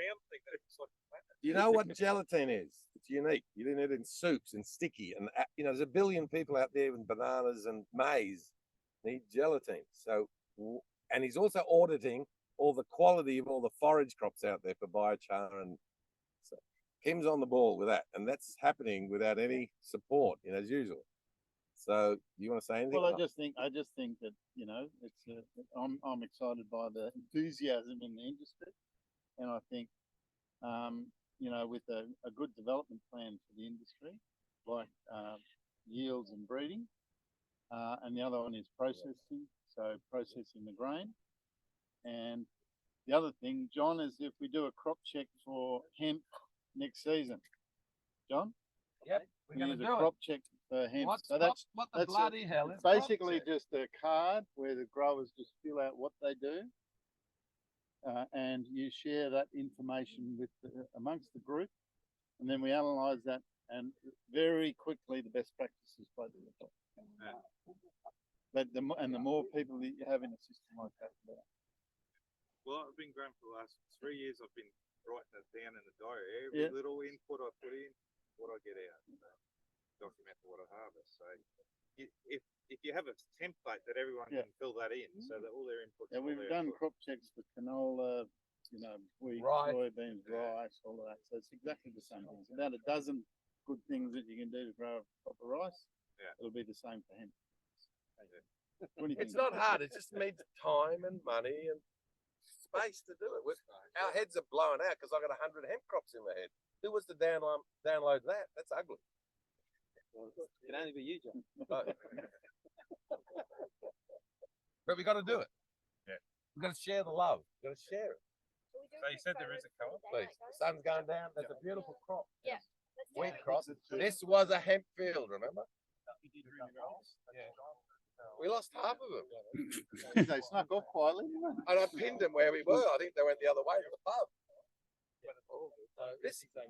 You know what gelatine is? It's unique. You do it in soups and sticky, and there's a billion people out there with bananas and maize need gelatine. So, and he's also auditing all the quality of all the forage crops out there for biochar, and so Kim's on the ball with that, and that's happening without any support, as usual. So, you want to say anything? Well, I just think that I'm excited by the enthusiasm in the industry, and I think with a good development plan for the industry, like yields and breeding, and the other one is processing, so processing the grain, and the other thing, John, is if we do a crop check for hemp next season, John. Yep, we're going to do a crop check for hemp. What So the bloody hell is basically just a card where the growers just fill out what they do, and you share that information with amongst the group, and then we analyse that, and very quickly the best practices by the top. But the more people that you have in a system like that, the better. Well, I've been growing for the last 3 years. I've been writing it down in the diary. Every little input I put in, what I get out, document what I harvest. So if you have a template that everyone can fill that in, so that all their inputs. Yeah, we've done crop checks for canola, wheat, soybeans, rice, all of that. So it's exactly the same thing. It's about a dozen good things that you can do to grow a crop of rice. Yeah, it'll be the same for hemp. It's not hard. It just needs time and money and space to do it. Our heads are blowing out because I got 100 hemp crops in my head. Who was to download that? That's ugly. It can only be you, John. But we got to do it. Yeah, we got to share the love. We got to share it. So you said there is a co-op. Please, the sun's going down. There's a beautiful crop. Yeah. Wheat crop. This was a hemp field. Remember? Yeah. We lost half of them. They snuck off quietly. And I pinned them where we were. I think they went the other way to the pub.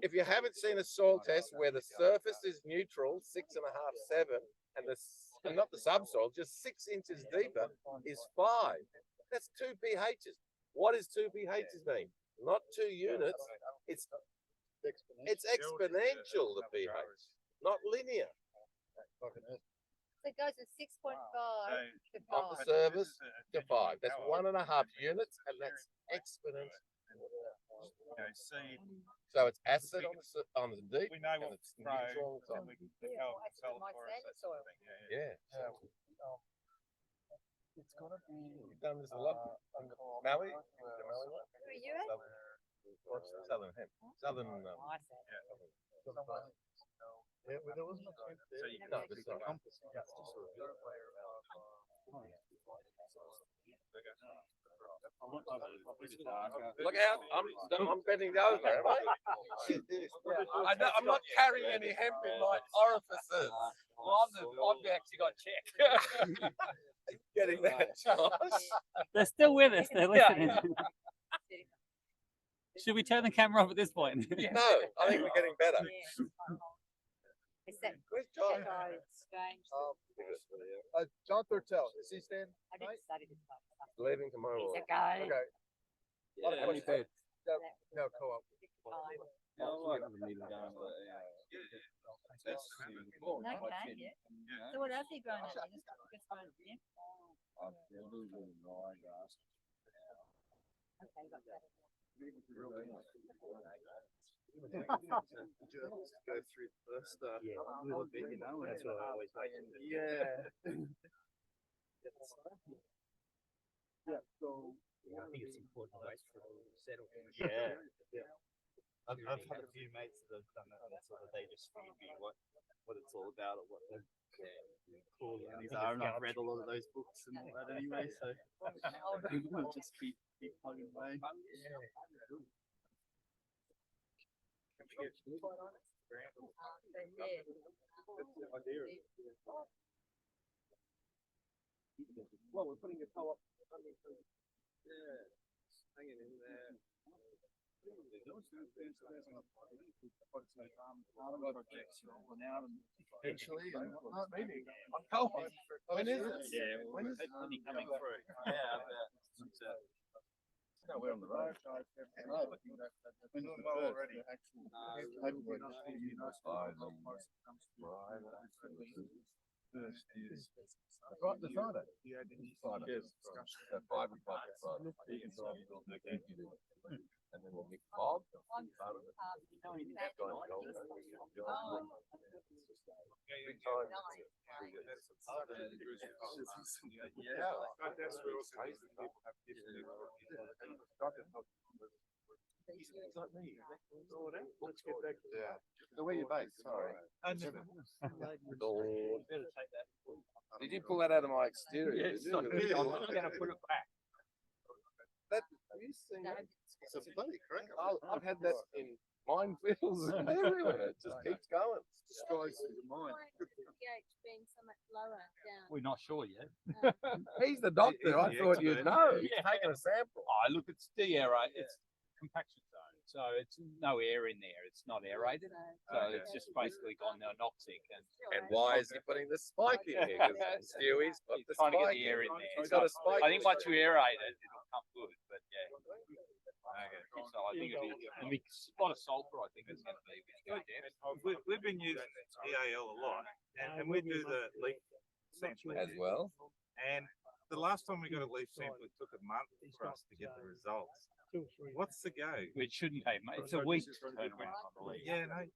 If you haven't seen a soil test where the surface is neutral, 6.5, 7, and not the subsoil, just 6 inches deeper is 5. That's 2 pHs. What does 2 pHs mean? Not 2 units. It's exponential, the pH, not linear. So it goes from 6.5 to 5. Of the surface to 5. That's 1.5 units, and that's exponential. So it's acid on the deep. We know and what it's neutral on the top. Yeah. It's gonna be. You've done this a lot. Maui? Who are you at? Southern hemp. Southern. Yeah, well, there wasn't a point there. No, but it's not. Look out! I'm bending over, am I? I'm not carrying any hemp in my orifices. Well, I've actually got check. Getting that, Josh. They're still with us. They're listening. Should we turn the camera off at this point? No, I think we're getting better. It's that Where's John? strange. John Thurtell, is he staying? I didn't study this one. Leaving tomorrow. He's a guy. Okay. How many beds? No, co-op. Okay, yeah. So what else are you growing up? You just growing hemp? Okay, got that. Just go through the first a little bit, that's what I always like to do. So I think it's important to wait for it to settle. I've had a few mates that have done that, and sort of they just feed me what it's all about or what the cool learnings are, and I've read a lot of those books and all that anyway, so I'll just keep plugging away. well, we're putting a co-op. Hanging in there. Eventually, maybe. I'm co-op. When is it? Yeah, when is it coming through? Yeah, No, we're on the road. When is the already? Right beside it. Yeah, beside it. So 5 o'clock. And then we'll mix Bob. Let's get back to so where you based? Sorry. Did you pull that out of my exterior? Yes, I'm gonna put it back. That you seen that? It's a bloody cracker. I've had that in minefields and everywhere. It just keeps going. Just goes through the mine. pH being so much lower down. We're not sure yet. He's the doctor. I thought you'd know. He's taking a sample. Oh, look, it's de-aerated. It's compaction zone, so it's no air in there. It's not aerated, so it's just basically gone anoxic. And why is he putting the spike in here? Because Stewie's put the trying to get spike the air in there. He's got a spike. I think once you aerate it, it'll come good. But yeah. So I think it'll be a lot of sulfur. I think it's going to be. We've been using EAL a lot, and we do the leaf sampling As well. And the last time we got a leaf sample, it took a month for us to get the results. What's the go? It shouldn't take, mate. It's a week turnaround, I believe. Yeah, no.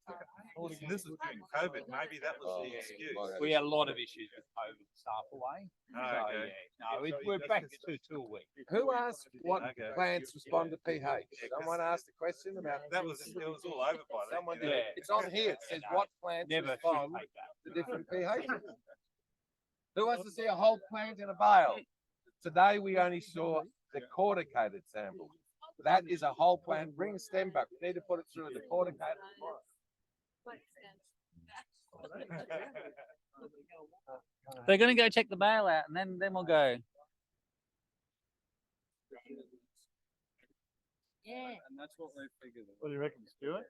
Listen, this was during COVID. Maybe that was the excuse. We had a lot of issues with COVID staff away. Oh, So okay. yeah, no, we're back to two a week. Who asked what Okay. plants respond to pH? Someone asked a question about That was it was all over by then. someone. you know. It's on here. It says what plants Never should respond take that. to different pH. Who wants to see a whole plant in a bale? Today we only saw the corticated sample. That is a whole plant. Bring a stem back. We need to put it through the corticated. They're gonna go check the bale out, and then we'll go. Yeah. And that's what they figured. What do you reckon, Stuart?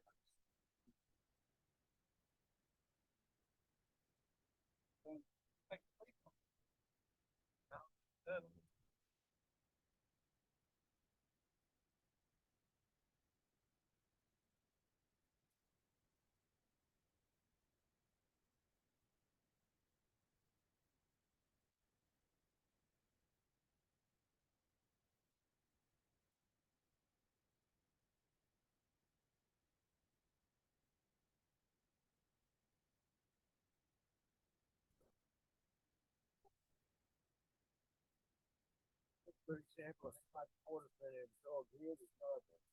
For example, if I poured it in dog here,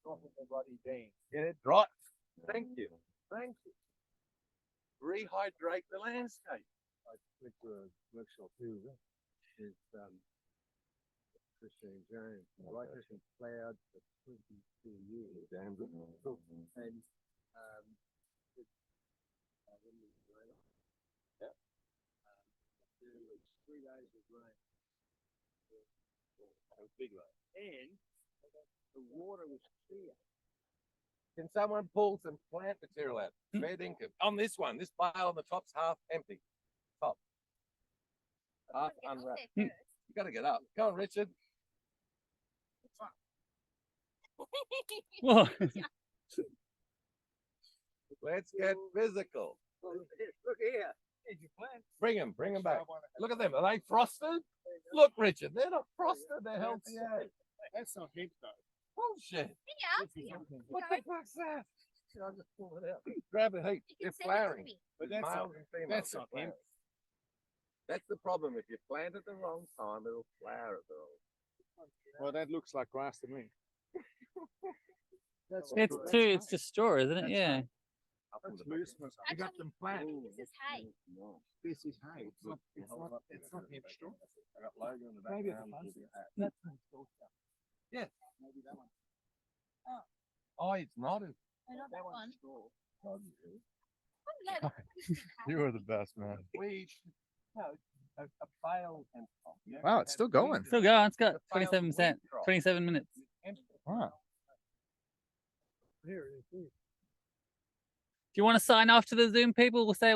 dropping the bloody bean. Get it dry. Thank you. Thank you. Rehydrate the landscape. I went to a workshop here with Christian and James, right in cloud for 22 years. Damn good. And Yeah. There was 3 days of rain. Big rain. And the water was clear. Can someone pull some plant material out? Fair dinkum. On this one, this bale on the top's half empty. Top. Half unwrapped. You gotta get up. Come on, Richard. Whoa. Let's get physical. Look here. Bring them back. Look at them. Are they frosted? Look, Richard, they're not frosted. They're healthy. That's not hemp though. Bullshit. Yeah. What the fuck's that? I'll just pull it out. Grab a heap. They're flowering. But that's Males and females. that's are not hemp. flowering. That's the problem. If you plant at the wrong time, it'll flower at the wrong time. Well, that looks like grass to me. It's just straw, isn't it? Yeah. That's loose. You got them flat. This is hay. This is hay. It's not hemp straw. I got logo in the Maybe background. that's Yeah. maybe that one. Oh, it's not. No, not that one. Oh, Oh, no, this is hay. You are the best, man. We no a bale and Wow, it's still going. Still going. It's got 27%, 27 minutes. Wow. Here it is. Do you want to sign off to the Zoom people? We'll see